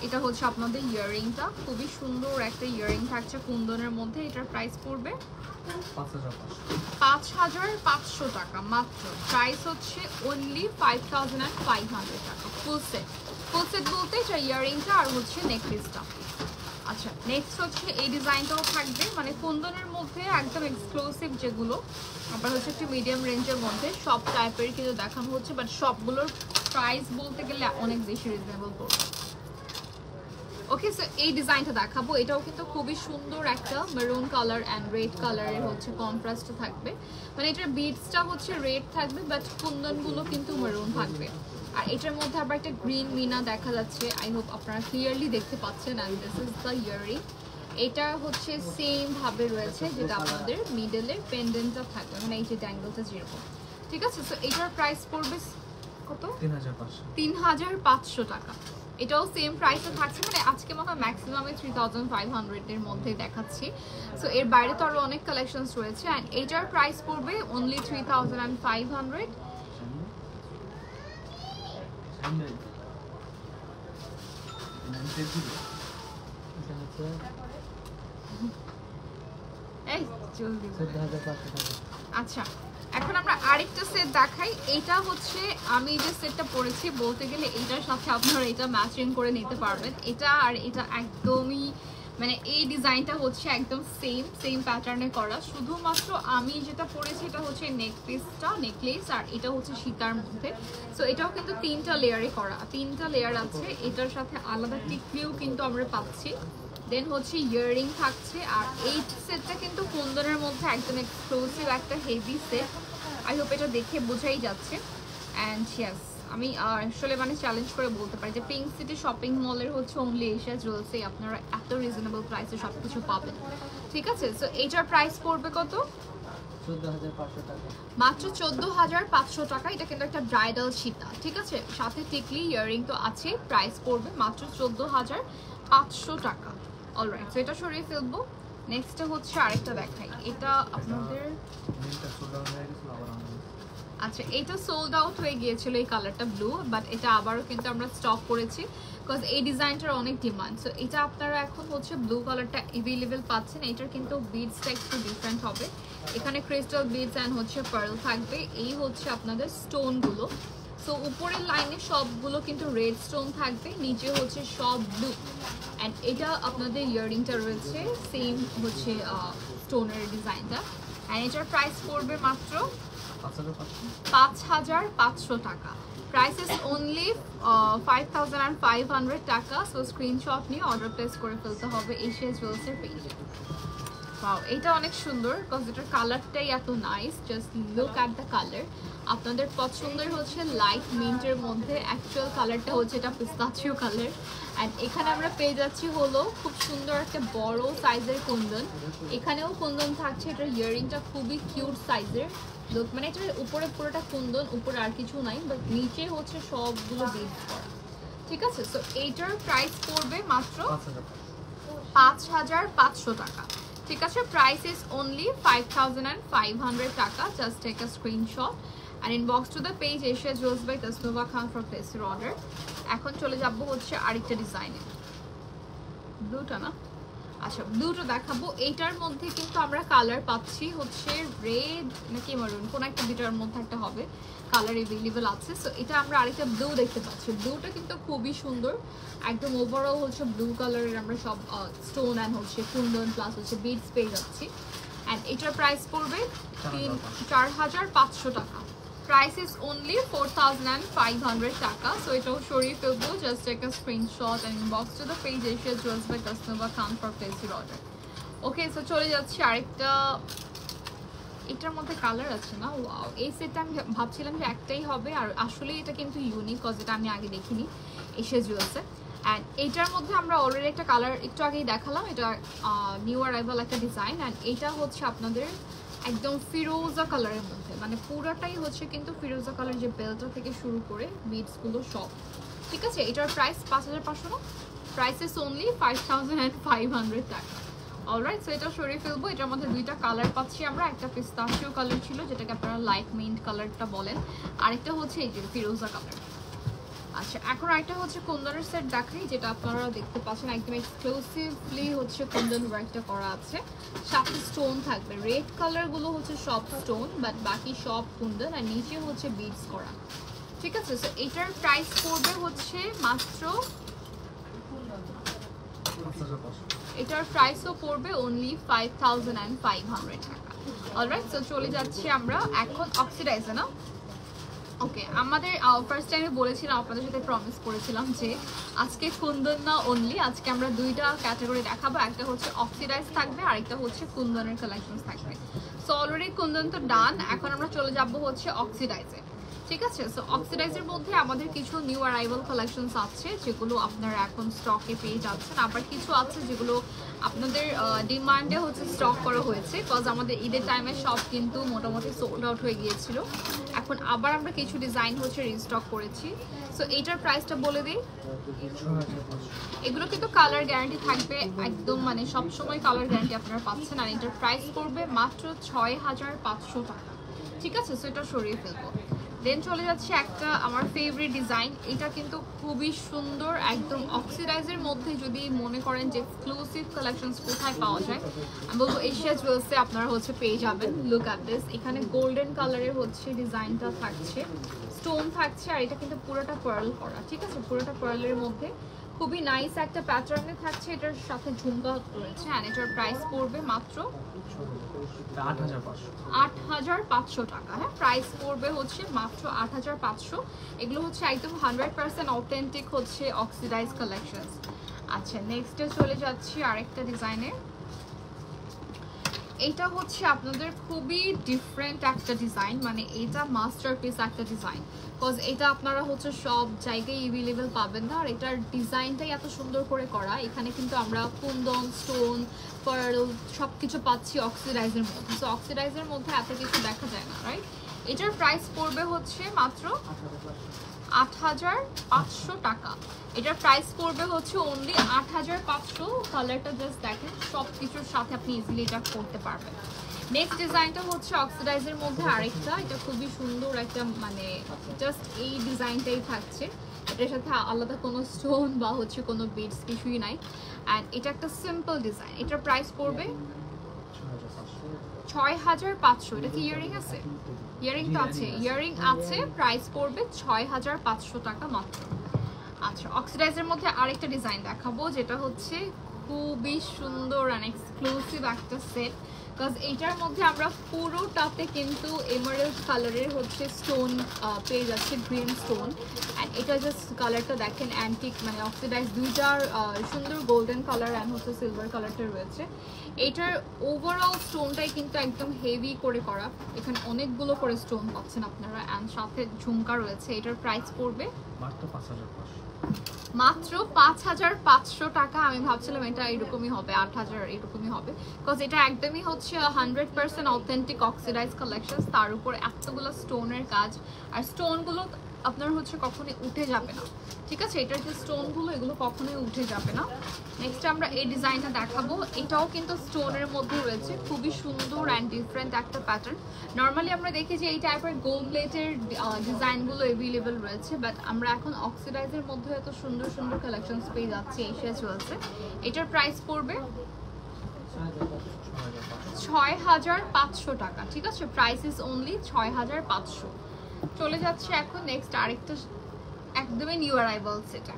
এটা হচ্ছে আপনাদের ইয়াররিংটা, খুবই সুন্দর একটা ইয়াররিং থাকছে কুন্দনের মধ্যে। এটার প্রাইস পড়বে 5500 টাকা মাত্র। প্রাইস হচ্ছে অনলি 5500 টাকা ফুল সেট। ফুল সেট বলতে এটা ইয়াররিংটা আর হচ্ছে নেকলেসটা। আচ্ছা, নেক্সট হচ্ছে এই ডিজাইনটাও থাকবে, মানে কুন্দনের মধ্যে একদম এক্সক্লুসিভ যেগুলো, আবার হচ্ছে একটু মিডিয়াম রেঞ্জের মধ্যে সব টাইপের কিন্তু দেখানো হচ্ছে, বাট সবগুলোর প্রাইস বলতে গেলে অনেক বেশি রিজনেবল পড়বে। ওকে, সো এই ডিজাইনটা দেখাবো, এটাও কিন্তু খুবই সুন্দর একটা মেরুন কালার অ্যান্ড রেড কালারের হচ্ছে কন্ট্রাস্ট থাকবে, মানে এটার বিটসটা হচ্ছে রেড থাকবে বাট কুন্দনগুলো কিন্তু মেরুন থাকবে। আর এটার মধ্যে আবার একটা গ্রিন মিনা দেখা যাচ্ছে, আই হোপ আপনারা ক্লিয়ারলি দেখতে পাচ্ছেন। And this is the earring. এটা হচ্ছে সেম ভাবে রয়েছে যেটা আপনাদের মিডলের পেন্ডেন্টটা থাকবে, মানে এই যে ড্যাঙ্গলটা যেরকম, ঠিক আছে? সো এটার প্রাইস পড়বে কত? 3500 টাকা। এটাও সেম প্রাইসে থাকছে, মানে আজকে মনে হয় ম্যাক্সিমামে 3500 এর মধ্যে দেখাচ্ছি। সো এর বাইরে তো আরো অনেক কালেকশনস রয়েছে। অ্যান্ড এটার প্রাইস পড়বে অনলি 3500। এই জলদি। আচ্ছা, এখন আমরা আরেকটা সেট দেখাই। এটা হচ্ছে আমি যে সেটটা পরেছি বলতে গেলে এটার সাথে আপনারা এটা ম্যাচিং করে নিতে পারবেন। এটা আর এটা একদমই মানে এই ডিজাইনটা হচ্ছে একদম সেম প্যাটার্নে করা, শুধুমাত্র আমি যেটা পরেছি এটা হচ্ছে নেকলেস আর এটা হচ্ছে সীতার মধ্যে। সো এটাও কিন্তু 3টা লেয়ারে করা, 3টা লেয়ার আছে, এটার সাথে আলাদা টিকলিও কিন্তু আমরা পাচ্ছি, দেন হচ্ছে ইয়াররিং থাকছে। আর এই সেটটা কিন্তু কুন্দনের মধ্যে একদম এক্সক্লুসিভ একটা হেভি সেট, আই হোপ এটা দেখে বোঝাই যাচ্ছে। অ্যান্ড ইয়েস, আমি আসলে মানে চ্যালেঞ্জ করে বলতে পারি যে পিঙ্ক সিটি শপিং মলের হচ্ছে অনলি এশিয়া জুয়েলার্সে আপনারা এত রিজনেবল প্রাইসে সব কিছু পাবেন, ঠিক আছে? সো এইটার প্রাইস পড়বে কত? 14,500 টাকা, মাত্র 14,500 টাকা। এটা কিন্তু একটা ব্রাইডাল সীতা, ঠিক আছে, সাথে টিকলি ইয়াররিং তো আছে। প্রাইস পড়বে মাত্র 14,500 টাকা। অলরাইট, সো এটা সরিয়ে ফেলবো। নেক্সটটা হচ্ছে আরেকটা দেখাই, এটা আপনাদের নীলটা সোল্ড আউট হয়ে গেছিল আবার আনলাম। আচ্ছা, এটা সোল্ড আউট হয়ে গিয়েছিল এই কালারটা ব্লু, বাট এটা আবারও কিন্তু আমরা স্টক করেছি বিকজ এই ডিজাইনটার অনেক ডিমান্ড। সো এটা আপনারা এখন হচ্ছে ব্লু কালারটা অ্যাভেলেবেল পাচ্ছেন। এটার কিন্তু বিডসটা একটু ডিফারেন্ট হবে, এখানে ক্রিস্টাল বিডস অ্যান্ড হচ্ছে পার্ল থাকবে। এই হচ্ছে আপনাদের স্টোনগুলো। সো উপরের লাইনে সবগুলো কিন্তু রেড স্টোন থাকবে, নিচে হচ্ছে সব ব্লু। অ্যান্ড এটা আপনাদের ইয়াররিংটা রয়েছে সেম হচ্ছে স্টোনের ডিজাইনটা। অ্যান্ড এটার প্রাইস পড়বে মাত্র 5,500 টাকা। প্রাইস ইজ অনলি 5,500 টাকা। সো স্ক্রিনশট নিয়ে অর্ডার প্লেস করে ফেলতে হবে এশিয়া জুয়েলার্সের পেজে। ওয়াও, এটা অনেক সুন্দর বিকজ এটার কালারটাই এত nice, just look at the colour. আপনাদের পছন্দের হচ্ছে লাইট মিন্টের মধ্যে, অ্যাকচুয়াল কালারটা হচ্ছে এটা পিস্তাচিও কালার। অ্যান্ড এখানে আমরা পেয়ে যাচ্ছি হলো খুব সুন্দর একটা বড় সাইজের কুন্দন, এখানেও কুন্দন থাকছে। এটার ইয়াররিংটা খুবই কিউট সাইজের, লুক মানে এটার উপরে পুরোটা কুন্দন, উপরে আর কিছু নাই, বাট নিচে হচ্ছে সবগুলো বিট করা, ঠিক আছে? সো এইটার প্রাইস পড়বে মাত্র 5,500 টাকা, ঠিক আছে? প্রাইস ইজ অনলি 5,500 টাকা। Just take a screenshot and inbox to the page Asia Jewels by Tasnova Khan for place your order. এখন চলে যাব হচ্ছে আরেকটা ডিজাইনে, ব্লুটা না, আচ্ছা ব্লুটা দেখাবো। এইটার মধ্যে কিন্তু আমরা কালার পাচ্ছি হচ্ছে রেড নাকি মারুন, কোন একটা দুটার মধ্যে একটা হবে কালার অ্যাভেলেবল আছে। সো এটা আমরা আরেকটা ব্লু দেখতে পাচ্ছি, ব্লুটা কিন্তু খুবই সুন্দর, একদম ওভারঅল হচ্ছে ব্লু কালারের আমরা সব স্টোন অ্যান্ড হচ্ছে কুন্দন প্লাস হচ্ছে বিডস পেয়ে যাচ্ছি। অ্যান্ড এটার প্রাইস পড়বে 4,500 টাকা। প্রাইস ইজ অনলি 4,500 টাকা। সো এটাও সরিয়ে ফেলবো, just take a screenshot and inbox to the page Asia jewellers by Tasnuva Khan for place your order. Okay, so চলে যাচ্ছি আরেকটা, এটার মধ্যে কালার আছে না। ওয়াও, এই সেটটা আমি ভাবছিলাম যে একটাই হবে, আর আসলে এটা কিন্তু ইউনিক কজ এটা আমি আগে দেখিনি এশিয়া জুয়েলার্সে। অ্যান্ড এইটার মধ্যে আমরা অলরেডি একটা কালার একটু আগেই দেখালাম, এটা নিউ অ্যারাইভাল একটা ডিজাইন। অ্যান্ড এইটা হচ্ছে আপনাদের একদম ফিরোজা কালারের মধ্যে, মানে পুরোটাই হচ্ছে কিন্তু ফিরোজা কালার, যে বেলটা থেকে শুরু করে বিডসগুলো সব, ঠিক আছে? এটার প্রাইস 5,500 না, প্রাইস ইজ অনলি 5,500 টাকা। অলরাইট, সো এটা সরিয়ে ফেলবো। এটার মধ্যে দুইটা কালার পাচ্ছি আমরা, একটা পিস্তাচিও কালার ছিল যেটাকে আপনারা লাইট মিন্ট কালারটা বলেন, আরেকটা হচ্ছে এই যে ফিরোজা কালার। আচ্ছা, এখন আরেকটা হচ্ছে কুন্দনের সেট দেখাই, যেটা আপনারা দেখতে পাচ্ছেন একদম এক্সক্লুসিভলি হচ্ছে কুন্দন ওয়ার্কটা করা আছে, সাথে স্টোন থাকবে। রেড কালারগুলো হচ্ছে সব স্টোন, বাট বাকি সব কুন্দন, আর নিচে হচ্ছে বিডস করা, ঠিক আছে? সো এটার প্রাইস পড়বে হচ্ছে মাত্র, এটার প্রাইসও পড়বে অনলি 5,500 টাকা। অলরাইট, সো চলে যাচ্ছি আমরা এখন অক্সিডাইজে না। ওকে, আমাদের ফার্স্ট টাইমে বলেছিলাম, আপনাদের সাথে প্রমিস করেছিলাম যে আজকে কুন্দন না অনলি, আজকে আমরা দুইটা ক্যাটাগরি দেখাবো, একটা হচ্ছে অক্সিডাইজ থাকবে, আরেকটা হচ্ছে কুন্দনের কালেকশন থাকবে। সো অলরেডি কুন্দন তো ডান, এখন আমরা চলে যাব হচ্ছে অক্সিডাইজে, ঠিক আছে? সো অক্সিডাইজের মধ্যে আমাদের কিছু নিউ অ্যারাইভাল কালেকশনস আছে যেগুলো আপনারা এখন স্টকে পেয়ে যাচ্ছেন, আবার কিছু আছে যেগুলো আপনাদের ডিমান্ডে হচ্ছে স্টক করা হয়েছে, বিকজ আমাদের ঈদের টাইমে সব কিন্তু মোটামুটি সোল্ড আউট হয়ে গিয়েছিল। এখন আবার আমরা কিছু ডিজাইন হচ্ছে রিস্টক করেছি। সো এইটার প্রাইসটা বলে দিই, এগুলো কিন্তু কালার গ্যারান্টি থাকবে একদম, মানে সবসময় কালার গ্যারান্টি আপনারা পাচ্ছেন। আর এটার প্রাইস পড়বে মাত্র 6,500 টাকা, ঠিক আছে? সো এটা সরিয়ে ফেলবো। দেন চলে যাচ্ছে একটা আমার ফেভারিট ডিজাইন, এটা কিন্তু খুবই সুন্দর, একদম অক্সিডাইজের মধ্যে যদি মনে করেন যে এক্সক্লুসিভ কালেকশনস কোথায় পাওয়া যায়, আমি বলবো এশিয়া জুয়েলার্সে আপনারা হচ্ছে পেয়ে যাবেন। লুক অ্যাট দিস, এখানে গোল্ডেন কালারের হচ্ছে ডিজাইনটা থাকছে। স্টোন থাকছে আর এটা কিন্তু পুরোটা পার্ল করা, ঠিক আছে, পুরোটা পার্লের মধ্যে খুবই নাইস একটা প্যাটার্নে থাকছে। এটার সাথে ঝুমকা রয়েছে এন্ড এটার প্রাইস পড়বে মাত্র ৮৫০০ টাকা। হ্যাঁ, প্রাইস পড়বে হচ্ছে মাত্র ৮৫০০। এগুলো হচ্ছে একদম 100% অথেন্টিক হচ্ছে অক্সিডাইজ কালেকশন। আচ্ছা, নেক্সটে চলে যাচ্ছি আরেকটা ডিজাইনে। এটা হচ্ছে আপনাদের খুবই ডিফারেন্ট একটা ডিজাইন, মানে এটা মাস্টারপিস একটা ডিজাইন, বিকজ এটা আপনারা হচ্ছে সব জায়গায় অ্যাভেলেবেল পাবেন না। আর এটার ডিজাইনটাই এত সুন্দর করে করা, এখানে কিন্তু আমরা কুন্দন, স্টোন, পার্ল সব কিছু পাচ্ছি অক্সিডাইজের মধ্যে। তো অক্সিডাইজের মধ্যে এত কিছু দেখা যায় না, রাইট? এটার প্রাইস পড়বে হচ্ছে মাত্র ৮৫০০ টাকা। এটার প্রাইস পড়বে হচ্ছে অনলি ৮৫০০। কালারটা জাস্ট দেখেন, সব কিছুর সাথে আপনি ইজিলি এটা করতে পারবেন। নেক্সট ডিজাইনটা হচ্ছে অক্সিডাইজের মধ্যে আরেকটা, এটা খুবই সুন্দর একটা, মানে জাস্ট এই ডিজাইনটাই থাকছে, এটার সাথে আলাদা কোনো স্টোন বা হচ্ছে কোনো বিডস কিছুই নাই। অ্যান্ড এটা একটা সিম্পল ডিজাইন। এটার প্রাইস পড়বে ৬৫০০। এটা কি ইয়ারিং আছে? ইয়ারিং তো আছে, ইয়ারিং আছে। প্রাইস পড়বে ৬৫০০ টাকা মাত্র। আচ্ছা, অক্সিডাইজের মধ্যে আরেকটা ডিজাইন দেখাবো, যেটা হচ্ছে খুবই সুন্দর অ্যান্ড এক্সক্লুসিভ একটা সেট, বিকজ এইটার মধ্যে আমরা পুরোটাতে কিন্তু এমারেল্ড কালারের হচ্ছে স্টোন পেয়ে যাচ্ছে, গ্রিন স্টোন। অ্যান্ড এটা জাস্ট কালারটা দেখেন, অ্যান্টিক মানে অক্সিডাইজ দুইটার সুন্দর গোল্ডেন কালার অ্যান্ড হচ্ছে সিলভার কালারটা রয়েছে। এটার ওভারঅল স্টোনটাই কিন্তু একদম হেভি করে করা, এখানে অনেকগুলো করে স্টোন পাচ্ছেন আপনারা, অ্যান্ড সাথে ঝুমকা রয়েছে। এটার প্রাইস পড়বে মাত্র ৫৫০০ টাকা। আমি ভাবছিলাম এটা এরকমই হবে, ৮০০০ এরকমই হবে, বিকজ এটা একদমই হচ্ছে 100% অথেন্টিক অক্সিডাইজ কালেকশন, তার উপর এতগুলো স্টোনের কাজ। আর স্টোনগুলো আপনার হচ্ছে কখনোই উঠে যাবে না, ঠিক আছে? এটার যে স্টোনগুলো এগুলো কখনোই উঠে যাবে না। নেক্সট আমরা এই ডিজাইনটা দেখাবো, এটাও কিন্তু স্টোনের মধ্যে রয়েছে, খুবই সুন্দর অ্যান্ড ডিফারেন্ট একটা প্যাটার্ন। নর্মালি আমরা দেখি যে এই টাইপের গোল্ড প্লেটের ডিজাইনগুলো অ্যাভেলেবেল রয়েছে, বাট আমরা এখন অক্সিডাইজের মধ্যে এত সুন্দর সুন্দর কালেকশনস পেয়ে যাচ্ছি, এশিয়া চলছে। এটার প্রাইস পড়বে ৬৫০০ টাকা, ঠিক আছে? Price is only ৬৫০০। চলে যাচ্ছে এখন নেক্সট আরেকটা একদমই নিউ অ্যারাইভালস এটা,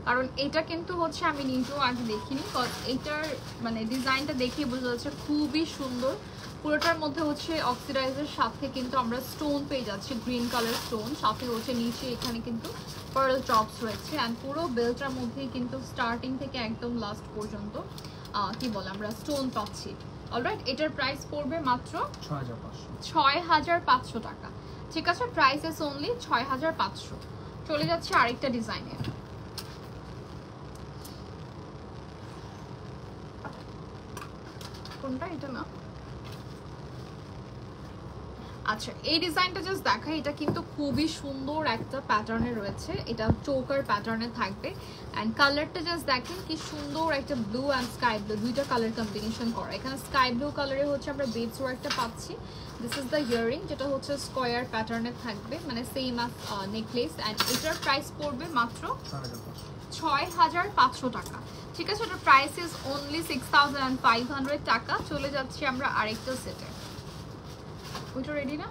কারণ এটা কিন্তু হচ্ছে আমি নিজেও আগে দেখিনি, বিকজ এটার মানে ডিজাইনটা দেখে বোঝা যাচ্ছে খুবই সুন্দর। পুরোটার মধ্যে হচ্ছে অক্সিডাইজের সাথে কিন্তু আমরা স্টোন পেয়ে যাচ্ছি, গ্রিন কালার স্টোন, সাথে হচ্ছে নিচে এখানে কিন্তু পার্ল টপস রয়েছে। অ্যান্ড পুরো বেলটার মধ্যেই কিন্তু স্টার্টিং থেকে একদম লাস্ট পর্যন্ত কি বলে আমরা স্টোন পাচ্ছি। অলরাইট, এটার প্রাইস পড়বে মাত্র ৬৫০০ টাকা, ঠিক আছে? Price is only ৬৫০০। চলে যাচ্ছে আরেকটা ডিজাইনে। কোনটা? এটা না, আচ্ছা এই ডিজাইনটা জাস্ট দেখাই। এটা কিন্তু খুবই সুন্দর একটা প্যাটার্নে রয়েছে, এটা চোকার প্যাটার্নে থাকবে। অ্যান্ড কালারটা জাস্ট দেখেন কি সুন্দর, একটা ব্লু অ্যান্ড স্কাই ব্লু, দুইটা কালার কম্বিনেশন করা। এখানে স্কাই ব্লু কালারে হচ্ছে আমরা বিডস ওয়ার্কটা পাচ্ছি। দিস ইজ দ্য ইয়ারিং, যেটা হচ্ছে স্কোয়ার প্যাটার্নে থাকবে, মানে সেম অ্যাজ নেকলেস। অ্যান্ড এটার প্রাইস পড়বে মাত্র ৬৫০০ টাকা, ঠিক আছে? এটার প্রাইস ইজ অনলি 6500 টাকা। চলে যাচ্ছি আমরা আরেকটা সেটে। ওইটা রেডি না?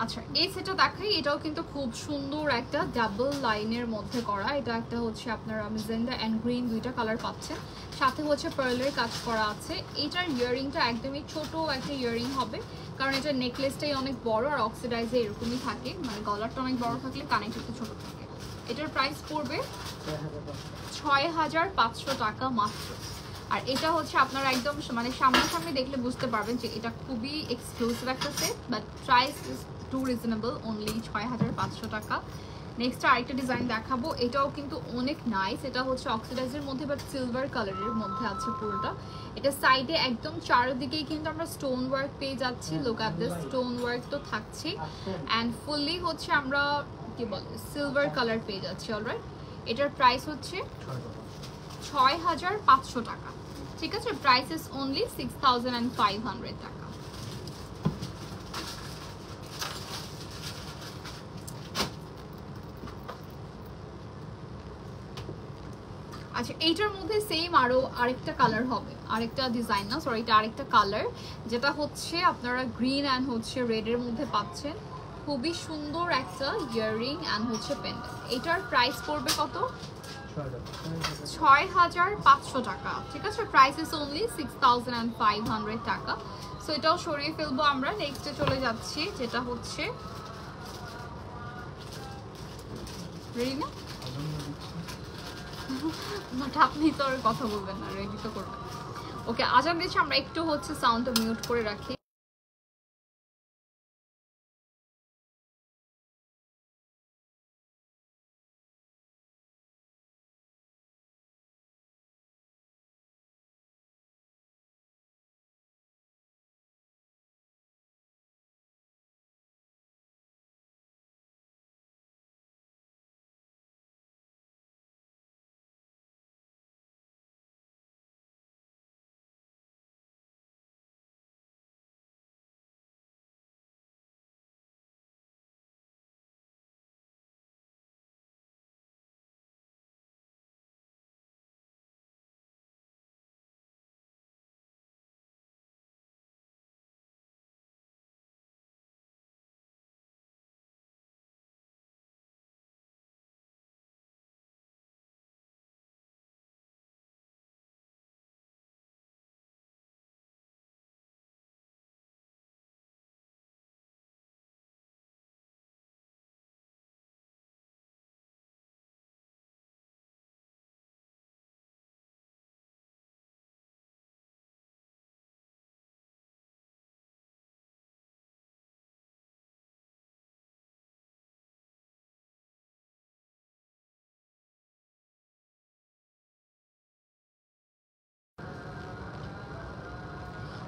আচ্ছা এই সেটটা দেখাই, এটাও কিন্তু খুব সুন্দর একটা ডাবল লাইনের মধ্যে করা। এটা একটা হচ্ছে আপনারা ম্যাজেন্ডা এন্ড গ্রিন দুইটা কালার পাচ্ছেন, সাথে হচ্ছে পার্লের কাজ করা আছে। এটার ইয়ারিংটা একদমই ছোট একটা ইয়ারিং হবে, কারণ এটার নেকলেসটাই অনেক বড়, আর অক্সিডাইজে এরকমই থাকে, মানে গলারটা অনেক বড় থাকলে কানেক্ট একটু ছোট থাকে। এটার প্রাইস পড়বে ৬৫০০ টাকা মাত্র। আর এটা হচ্ছে আপনারা একদম মানে সামনাসামনি দেখলে বুঝতে পারবেন যে এটা খুবই এক্সক্লুসিভ একটা সেট, but price is too reasonable, only ৬৫০০ টাকা। নেক্সট আরেকটা ডিজাইন দেখাবো, এটাও কিন্তু অনেক নাইস। এটা হচ্ছে অক্সিডাইজের মধ্যে বাট সিলভার কালারের মধ্যে আছে পুরোটা। এটা সাইডে একদম চারদিকেই কিন্তু আমরা স্টোন ওয়ার্ক পেয়ে যাচ্ছি। Look at this, stone work তো থাকছে, অ্যান্ড ফুললি হচ্ছে আমরা কি বলে সিলভার কালার পেয়ে যাচ্ছি। অলরাইট, এটার প্রাইস হচ্ছে ৬৫০০ টাকা, ঠিক আছে? প্রাইস ইজ অনলি 6500 টাকা। আচ্ছা এইটার মধ্যে সেম আরো আরেকটা কালার হবে, আরেকটা ডিজাইন না সরি, এটা আরেকটা কালার, যেটা হচ্ছে আপনারা গ্রিন অ্যান্ড হচ্ছে রেড এর মধ্যে পাচ্ছেন। খুবই সুন্দর একটা ইয়াররিং অ্যান্ড হচ্ছে পেন্ডেন্ট। এটার প্রাইস পড়বে কত? 6500 টাকা। ঠিক আছে, প্রাইস ইজ অনলি 6500 টাকা। সো এটাও সরিয়ে ফেলবো আমরা। নেক্সটে চলে যাচ্ছি, যেটা হচ্ছে রেডি না? বাট আপনি তো আর কথা বলবেন না, রেডি তো করবেন। ওকে, আজান দিচ্ছি, আমরা একটু হচ্ছে সাউন্ডটা মিউট করে রাখি।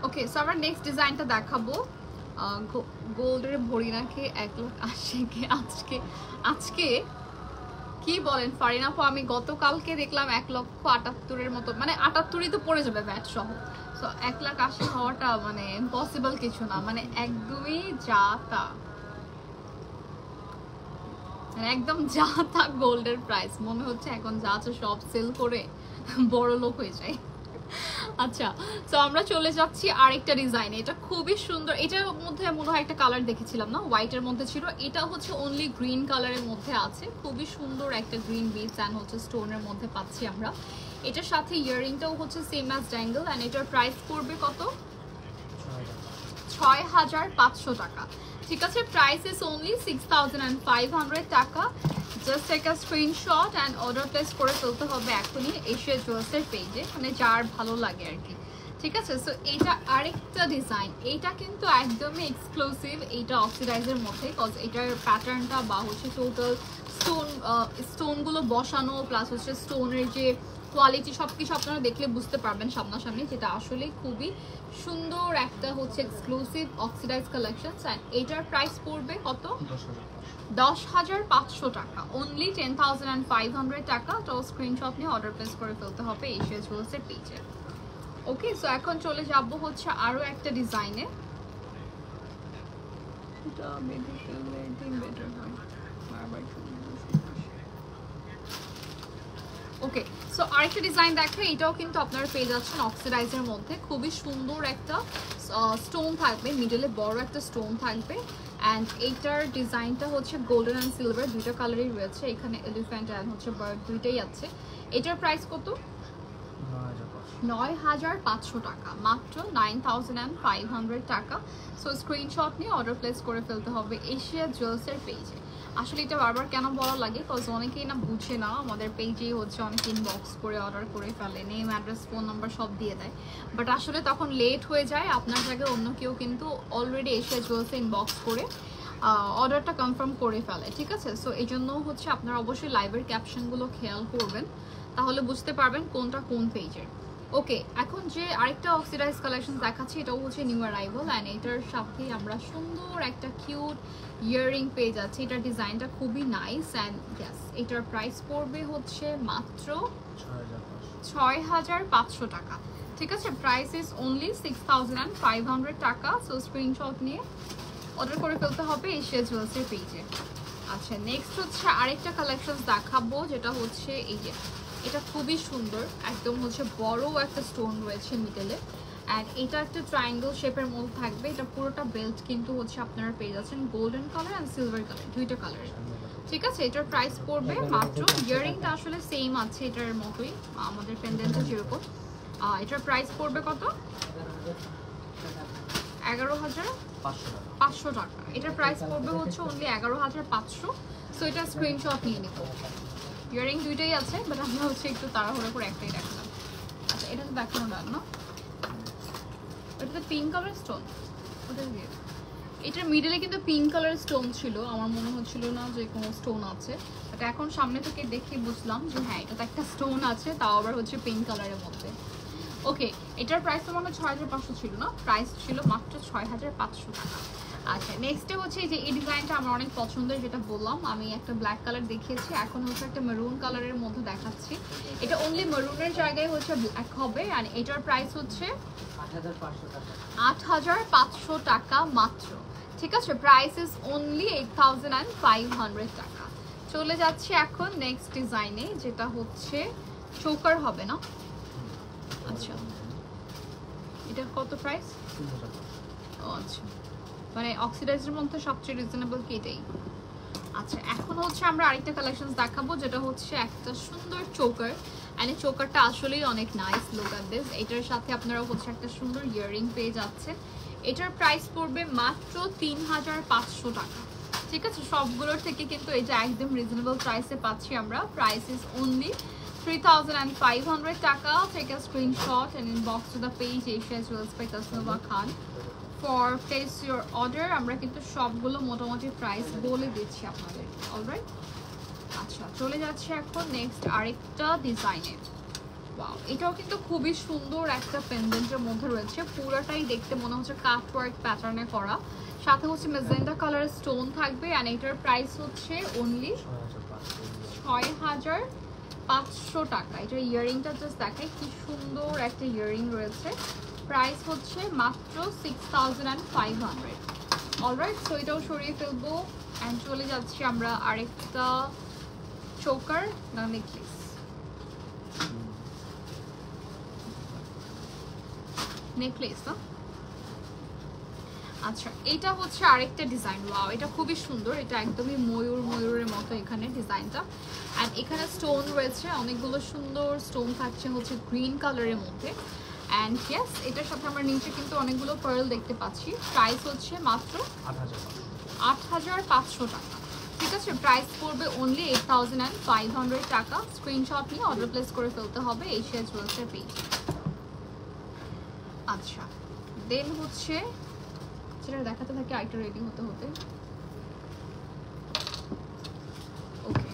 ওকে, সো আমরা নেক্সট ডিজাইনটা দেখাবো। গোল্ডের ভরিনাকে 1,80,000 আজকে কি বলেন ফারিন আপু? আমি গতকালকে দেখলাম 1,78,000 মতো, মানে 78ই তো পড়ে যাবে ভ্যাট সহ। সো 1,80,000 হওয়াটা মানে ইম্পসিবল কিছু না, মানে একদমই যা তা, মানে একদম যা তা গোল্ডের প্রাইস। মনে হচ্ছে এখন যা আছে সব সেল করে বড় লোক হয়ে যায়। আচ্ছা, তো আমরা চলে যাচ্ছি আরেকটা ডিজাইনে। এটা খুবই সুন্দর। এটার মধ্যে মনে হয় একটা কালার দেখেছিলাম না, হোয়াইটের মধ্যে ছিল। এটা হচ্ছে অনলি গ্রিন কালারের মধ্যে আছে। খুবই সুন্দর একটা গ্রিন বিটস অ্যান্ড হচ্ছে স্টোনের মধ্যে পাচ্ছি আমরা। এটার সাথে ইয়াররিংটাও হচ্ছে সেম অ্যাজ ড্যাঙ্গল। অ্যান্ড এটার প্রাইস পড়বে কত? 6500 টাকা। ঠিক আছে, প্রাইস ইজ অনলি 6500 টাকা। Just take a screenshot and order place করে ফেলতে হবে এখনই এশিয়া জুয়েলার্সের পেজে, মানে যার ভালো লাগে আর কি। ঠিক আছে, সো এইটা আরেকটা ডিজাইন। এইটা কিন্তু একদমই এক্সক্লুসিভ। এইটা অক্সিডাইজের মধ্যে, কজ এটার প্যাটার্নটা বা হচ্ছে টোটাল স্টোনগুলো বসানো প্লাস হচ্ছে স্টোনের যে কোয়ালিটি সব কিছু আপনারা দেখলে বুঝতে পারবেন সামনাসামনি, যেটা আসলে খুবই সুন্দর একটা হচ্ছে এক্সক্লুসিভ অক্সিডাইজ কালেকশন। অ্যান্ড এটার প্রাইস পড়বে কত? 10,500 টাকা। অনলি 10,500 টাকা। তো স্ক্রিনশট নিয়ে অর্ডার প্লেস করে ফেলতে হবে এশিয়া জুয়েলার্সের পেজে। ওকে, সো এখন চলে যাব হচ্ছে আরো একটা ডিজাইনে। ওকে, সো আরেকটা ডিজাইন দেখো। এটাও কিন্তু আপনারা পেয়ে যাচ্ছেন অক্সিডাইজের মধ্যে। খুবই সুন্দর একটা স্টোন থাকবে, মিডলে বড় একটা স্টোন থাকবে। অ্যান্ড এইটার ডিজাইনটা হচ্ছে গোল্ডেন অ্যান্ড সিলভার দুইটা কালারই রয়েছে। এখানে এলিফ্যান্ট অ্যান্ড হচ্ছে বার্ড দুইটাই আছে। এটার প্রাইস কত? 9,500 টাকা, মাত্র 9,500 টাকা। সো স্ক্রিনশট নিয়ে অর্ডার প্লেস করে ফেলতে হবে এশিয়া জুয়েলার্সের পেজে। আসলে এটা বারবার কেন বলা লাগে, কজ অনেকেই না বুঝে না, আমাদের পেজেই হচ্ছে অনেকে ইনবক্স করে অর্ডার করে ফেলে, নেম অ্যাড্রেস ফোন নাম্বার সব দিয়ে দেয়। বাট আসলে তখন লেট হয়ে যায়, আপনার জায়গায় অন্য কেউ কিন্তু অলরেডি এশিয়া জুয়েলার্সে ইনবক্স করে অর্ডারটা কনফার্ম করে ফেলে। ঠিক আছে, সো এই জন্য হচ্ছে আপনারা অবশ্যই লাইভের ক্যাপশনগুলো খেয়াল করবেন, তাহলে বুঝতে পারবেন কোনটা কোন পেজের। ওকে, এখন যে আরেকটা অক্সিডাইজ কালেকশন দেখাচ্ছি, এটাও হচ্ছে নিউ অ্যারাইভাল। অ্যান্ড এটার সাথে আমরা সুন্দর একটা কিউট ইয়াররিং পেয়ে যাচ্ছি। এটার ডিজাইনটা খুবই নাইস। অ্যান্ড ইয়েস, এটার প্রাইস পড়বে হচ্ছে মাত্র 6,500 টাকা। ঠিক আছে, প্রাইস ইজ অনলি 6,500 টাকা। সো স্ক্রিনশট নিয়ে অর্ডার করে ফেলতে হবে এশিয়া জুয়েলার্সের পেজে। আচ্ছা, নেক্সট হচ্ছে আরেকটা কালেকশন দেখাবো, যেটা হচ্ছে এই যে, এটা খুবই সুন্দর, একদম হচ্ছে বড় একটা স্টোন রয়েছে মিডলে। অ্যান্ড এটা একটা ট্রায়াঙ্গেল শেপের মধ্যে থাকবে। এটা পুরোটা বেল্ট কিন্তু হচ্ছে আপনারা পেয়ে যাচ্ছেন golden colour and silver colour, দুইটা কালারে। ঠিক আছে, এটার প্রাইস পড়বে মাত্র, ইয়ারিংটা আসলে সেম আছে এটার মতোই, আমাদের পেন্ডেন্টটা যেরকম। এটার প্রাইস পড়বে কত? 11,500 টাকা। এটার প্রাইস পড়বে হচ্ছে অনলি 11,500। সো এটা স্ক্রিনশট নিয়ে নিব। ইয়ারিং দুইটাই আছে, বাট আমরা হচ্ছে একটু তাড়াহুড়ো করে একটাই দেখালাম। আচ্ছা, এটা তো দেখানো না, না এটা তো পিঙ্ক কালার স্টোন, ওটা দিয়ে এটার মিডলে কিন্তু পিঙ্ক কালার স্টোন ছিল, আমার মনে হচ্ছিল না যে কোনো স্টোন আছে, বাট এখন সামনে থেকে দেখে বুঝলাম যে হ্যাঁ এটা তো একটা স্টোন আছে, তাও আবার হচ্ছে পিঙ্ক কালারের মধ্যে। ওকে, এটার প্রাইস তো মনে হয় 6,500 ছিল না, প্রাইস ছিল মাত্র 6,500 টাকা। আচ্ছা, নেক্সটে হচ্ছে যে এই ডিজাইনটা আমার অনেক পছন্দের, যেটা বললাম আমি একটা ব্ল্যাক কালার দেখিয়েছি, এখন হচ্ছে একটা মেরুন কালারের মধ্যে দেখাচ্ছি। এটা অনলি মেরুনের জায়গায় হচ্ছে ব্ল্যাক হবে, আর এটার প্রাইস হচ্ছে 8,500 টাকা মাত্র। ঠিক আছে, প্রাইস ইজ অনলি 8,500 টাকা। চলে যাচ্ছি এখন নেক্সট ডিজাইনে, যেটা হচ্ছে চোকার হবে না। আচ্ছা, এটা কত প্রাইস? ও আচ্ছা, মানে অক্সিডাইজের মধ্যে সবচেয়ে রিজনেবল কি এটাই? আচ্ছা, এখন হচ্ছে আমরা আরেকটা কালেকশন দেখাবো, যেটা হচ্ছে একটা সুন্দর চোকার, এন্ড এই চোকারটা আসলেই অনেক নাইস, লুক এট দিস। এটার সাথে আপনারা হচ্ছে একটা সুন্দর ইয়ারিং পেয়ে যাচ্ছেন। এটার প্রাইস পড়বে মাত্র 3,500 টাকা। ঠিক আছে, সবগুলোর থেকে কিন্তু এটা একদম রিজনেবল প্রাইসে পাচ্ছি আমরা। প্রাইস ইজ অনলি 3,500 টাকা। Take a screenshot and inbox to the page Asia Jewels by Tasnova Khan for place your order. আমরা কিন্তু সবগুলো মোটামুটি প্রাইস বলে দিচ্ছি আপনাদের, অলরাইট। আচ্ছা, চলে যাচ্ছে এখন নেক্সট আরেকটা ডিজাইনে। ওয়াও, এটাও কিন্তু খুবই সুন্দর একটা পেন্ডেন্টের মধ্যে রয়েছে, পুরোটাই দেখতে মনে হচ্ছে কাট ওয়ার্ক প্যাটার্নে করা, সাথে হচ্ছে ম্যাজেন্টা কালারের স্টোন থাকবে, আর এটার প্রাইস হচ্ছে অনলি 6,500 টাকা। এটার ইয়ারিংটা জাস্ট দেখাই, কি সুন্দর একটা ইয়ারিং রয়েছে। প্রাইস হচ্ছে মাত্র 6,500। অলরাইট, সো এটাও সরিয়ে ফেলবো অ্যান্ড চলে যাচ্ছি আমরা আরেকটা চোকার না নেকলেস। নেকলেস না, আচ্ছা, এটা হচ্ছে আরেকটা ডিজাইন। ওয়াও, এটা খুবই সুন্দর, এটা একদমই ময়ূরের মতো এখানে ডিজাইনটা, অ্যান্ড এখানে স্টোন রয়েছে, অনেকগুলো সুন্দর স্টোন থাকছে হচ্ছে গ্রিন কালারের মধ্যে। অ্যান্ড ইয়েস, এটার সাথে আমরা নিচে কিন্তু অনেকগুলো পার্ল দেখতে পাচ্ছি। প্রাইস হচ্ছে মাত্র 8,500 টাকা। ঠিক আছে, প্রাইস পড়বে অনলি 8,500 টাকা। স্ক্রিনশট নিয়ে অর্ডার প্লেস করে ফেলতে হবে এশিয়া জুয়েলসের পেজ। আচ্ছা, দেন হচ্ছে সেটা দেখাতে থাকে আইটা রেডি হতে হতে। ওকে,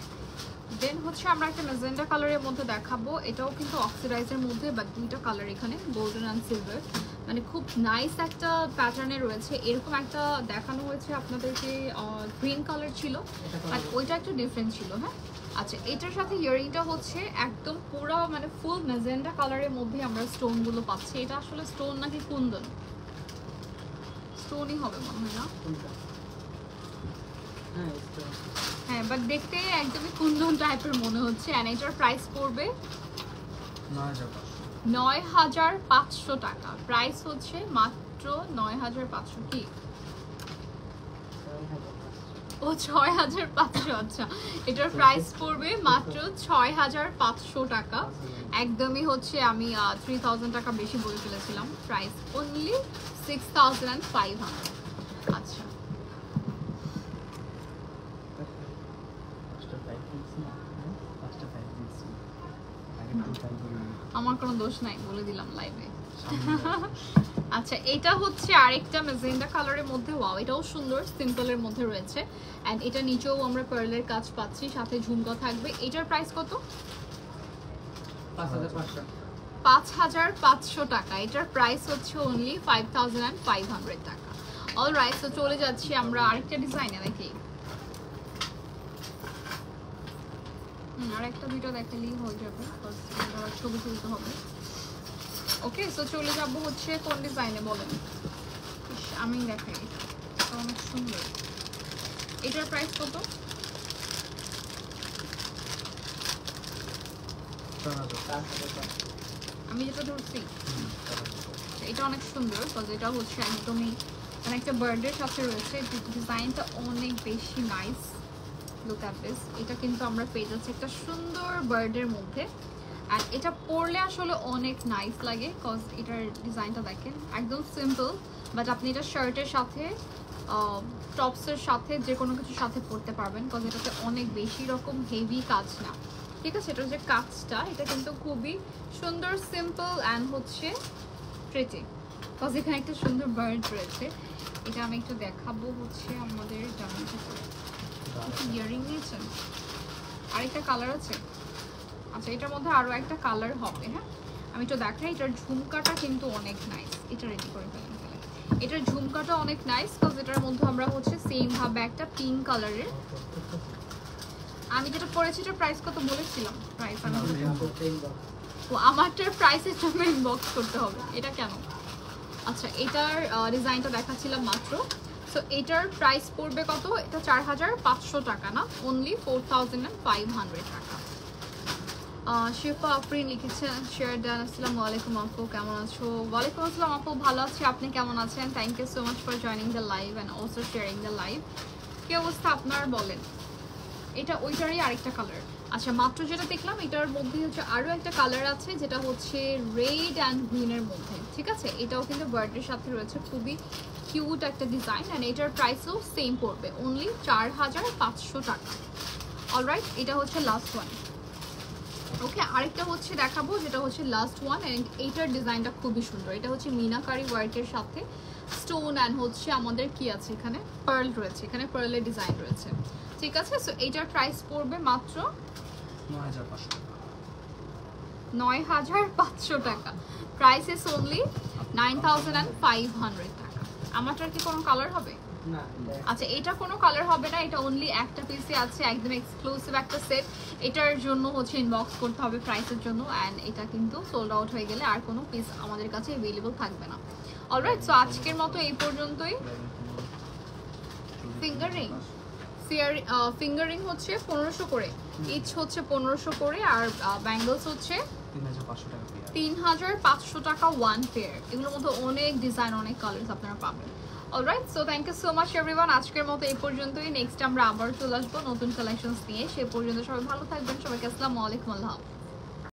দেন হচ্ছে আমরা একটা ম্যাজেন্টা কালারের মধ্যে দেখাবো, এটাও কিন্তু অক্সিডাইজের মধ্যে, বাট দুইটা কালার এখানে গোল্ডেন অ্যান্ড সিলভার, মানে খুব নাইস একটা প্যাটার্নে রয়েছে। এরকম একটা দেখানো হয়েছে আপনাদেরকে, গ্রিন কালার ছিল, বাট ওইটা একটু ডিফারেন্ট ছিল। হ্যাঁ, আচ্ছা, এটার সাথে ইয়ারিংটা হচ্ছে একদম পুরো মানে ফুল ম্যাজেন্টা কালারের মধ্যে আমরা স্টোনগুলো পাচ্ছি। এটা আসলে স্টোন নাকি কুন্দন? স্টোনই হবে মনে হয় না? হ্যাঁ, বাট দেখতে একদমই কুন্দন টাইপের মনে হচ্ছে। এন্ড এটার প্রাইস পড়বে 9,500 টাকা। প্রাইস হচ্ছে মাত্র 9,500। কি ও 6,500? আচ্ছা, এটার প্রাইস পড়বে মাত্র 6,500 টাকা। একদমই হচ্ছে আমি 3,000 টাকা বেশি বলে ফেলেছিলাম। Price only 6,500। আচ্ছা, আমার কোনো দোষ নাই, বলে দিলাম লাইভে। আচ্ছা, এটা হচ্ছে আরেকটা ম্যাজেন্টা কালারের মধ্যে। ওয়াও, এটাও সুন্দর, সিম্পলের মধ্যে রয়েছে, এন্ড এটা নিচেও আমরা পার্লের কাজ পাচ্ছি, সাথে ঝুমকা থাকবে। এটার প্রাইস কত? 5,500 টাকা। এটার প্রাইস হচ্ছে অনলি 5,500 টাকা। অলরাইট, তো চলে যাচ্ছি আমরা আরেকটা ডিজাইনে। দেখি আর একটা দুইটা দেখালেই হয়ে যাবে, ছবি তুলতে হবে। ওকে, সো চলে যাব হচ্ছে কোন ডিজাইনে বলেন? আমি দেখাই, এটা অনেক সুন্দর। এটার প্রাইস কত? আমি যেটা ধরছি এটা অনেক সুন্দর বিকজ এটা হচ্ছে একদমই মানে একটা বার্ডের সাথে রয়েছে। ডিজাইনটা অনেক বেশি নাইস। Look at this. এটা কিন্তু আমরা পেয়ে যাচ্ছি একটা সুন্দর বার্ডের মধ্যে। আর এটা পরলে আসলে অনেক নাইস লাগে বিকজ এটার ডিজাইনটা দেখেন একদম সিম্পল, বাট আপনি এটা শার্টের সাথে টপসের সাথে যে কোনো কিছুর সাথে পরতে পারবেন বিকজ এটাতে অনেক বেশি রকম হেভি কাজ না। ঠিক আছে, এটার যে কাজটা এটা কিন্তু খুবই সুন্দর, সিম্পল অ্যান্ড হচ্ছে প্রিটি বিকজ এখানে একটা সুন্দর বার্ড রয়েছে। এটা আমি একটু দেখাবো হচ্ছে আমাদের জামাটা করে। ইয়ারিং নিয়েছেন, আরেকটা কালার আছে। আচ্ছা, এটার মধ্যে আরও একটা কালার হবে। হ্যাঁ, আমি একটু দেখাই। এটার ঝুমকাটা কিন্তু অনেক নাইস। এটা রেডি করে ফেলেন। এটার ঝুমকাটা অনেক নাইস বিকজ এটার মধ্যে আমরা হচ্ছে সেম ভাবে একটা পিঙ্ক কালারের। আমি যেটা পরেছি এটার প্রাইস কত বলেছিলাম? প্রাইস আমি আমারটার প্রাইসের জন্য ইনবক্স করতে হবে। এটা কেন? আচ্ছা, এটার ডিজাইনটা দেখাচ্ছিলাম মাত্র। সো এটার প্রাইস পড়বে কত? এটা 4500 টাকা না, অনলি 4500 টাকা। শিফা আফরিন লিখেছেন শেয়ার ডান। আসসালামু আলাইকুম আপু, কেমন আছো? ওয়ালাইকুম আসসালাম আপু, ভালো আছি। আপনি কেমন আছেন? Thank you so much for joining the live and also sharing the live. কি অবস্থা আপনার বলেন? এটা ওইটারই আরেকটা কালার। আচ্ছা, মাত্র যেটা দেখলাম এটার মধ্যে হচ্ছে আরও একটা কালার আছে যেটা হচ্ছে রেড অ্যান্ড গ্রিনের মধ্যে। ঠিক আছে, এটাও কিন্তু বার্ডের সাথে রয়েছে। খুবই কিউট একটা ডিজাইন অ্যান্ড এটার প্রাইসও সেম পড়বে, অনলি 4500 টাকা। অলরাইট, এটা হচ্ছে লাস্ট ওয়ান। ওকে, আরেকটা হচ্ছে দেখাবো যেটা হচ্ছে লাস্ট ওয়ান অ্যান্ড এইটার ডিজাইনটা খুবই সুন্দর। এটা হচ্ছে মিনাকারি ওয়ার্কের সাথে স্টোন অ্যান্ড হচ্ছে আমাদের কি আছে এখানে পার্ল রয়েছে, এখানে পার্লের ডিজাইন রয়েছে। ঠিক আছে, সো এইটার প্রাইস পড়বে মাত্র 9500 টাকা। প্রাইস ইজ অনলি 9500 টাকা। আমারটার কি কোনো কালার হবে? আচ্ছা, এটা কোনো কালার হবে না, এটা অনলি একটা পিসই আছে, একদম এক্সক্লুসিভ একটা সেট। এটার জন্য হচ্ছে ইনবক্স করতে হবে প্রাইসের জন্য অ্যান্ড এটা কিন্তু সোল্ড আউট হয়ে গেলে আর কোনো পিস আমাদের কাছে অ্যাভেলেবল থাকবে না। অলরাইট, সো আজকের মতো এই পর্যন্তই। ফিঙ্গারিং হচ্ছে 1500 করে, ইচ হচ্ছে 1500 করে, আর ব্যাঙ্গলস হচ্ছে 3500 টাকা ওয়ান পেয়ার। এগুলোর মধ্যে অনেক ডিজাইন, অনেক কালার্স আপনারা পাবেন। Alright, so thank you so much everyone. আজকের মতো এই পর্যন্তই। নেক্সট আমরা আবার চলে আসবো নতুন কালেকশনস নিয়ে। সে পর্যন্ত সবাই ভালো থাকবেন। সবাইকে আসসালামু আলাইকুম, আল্লাহ হাফেজ।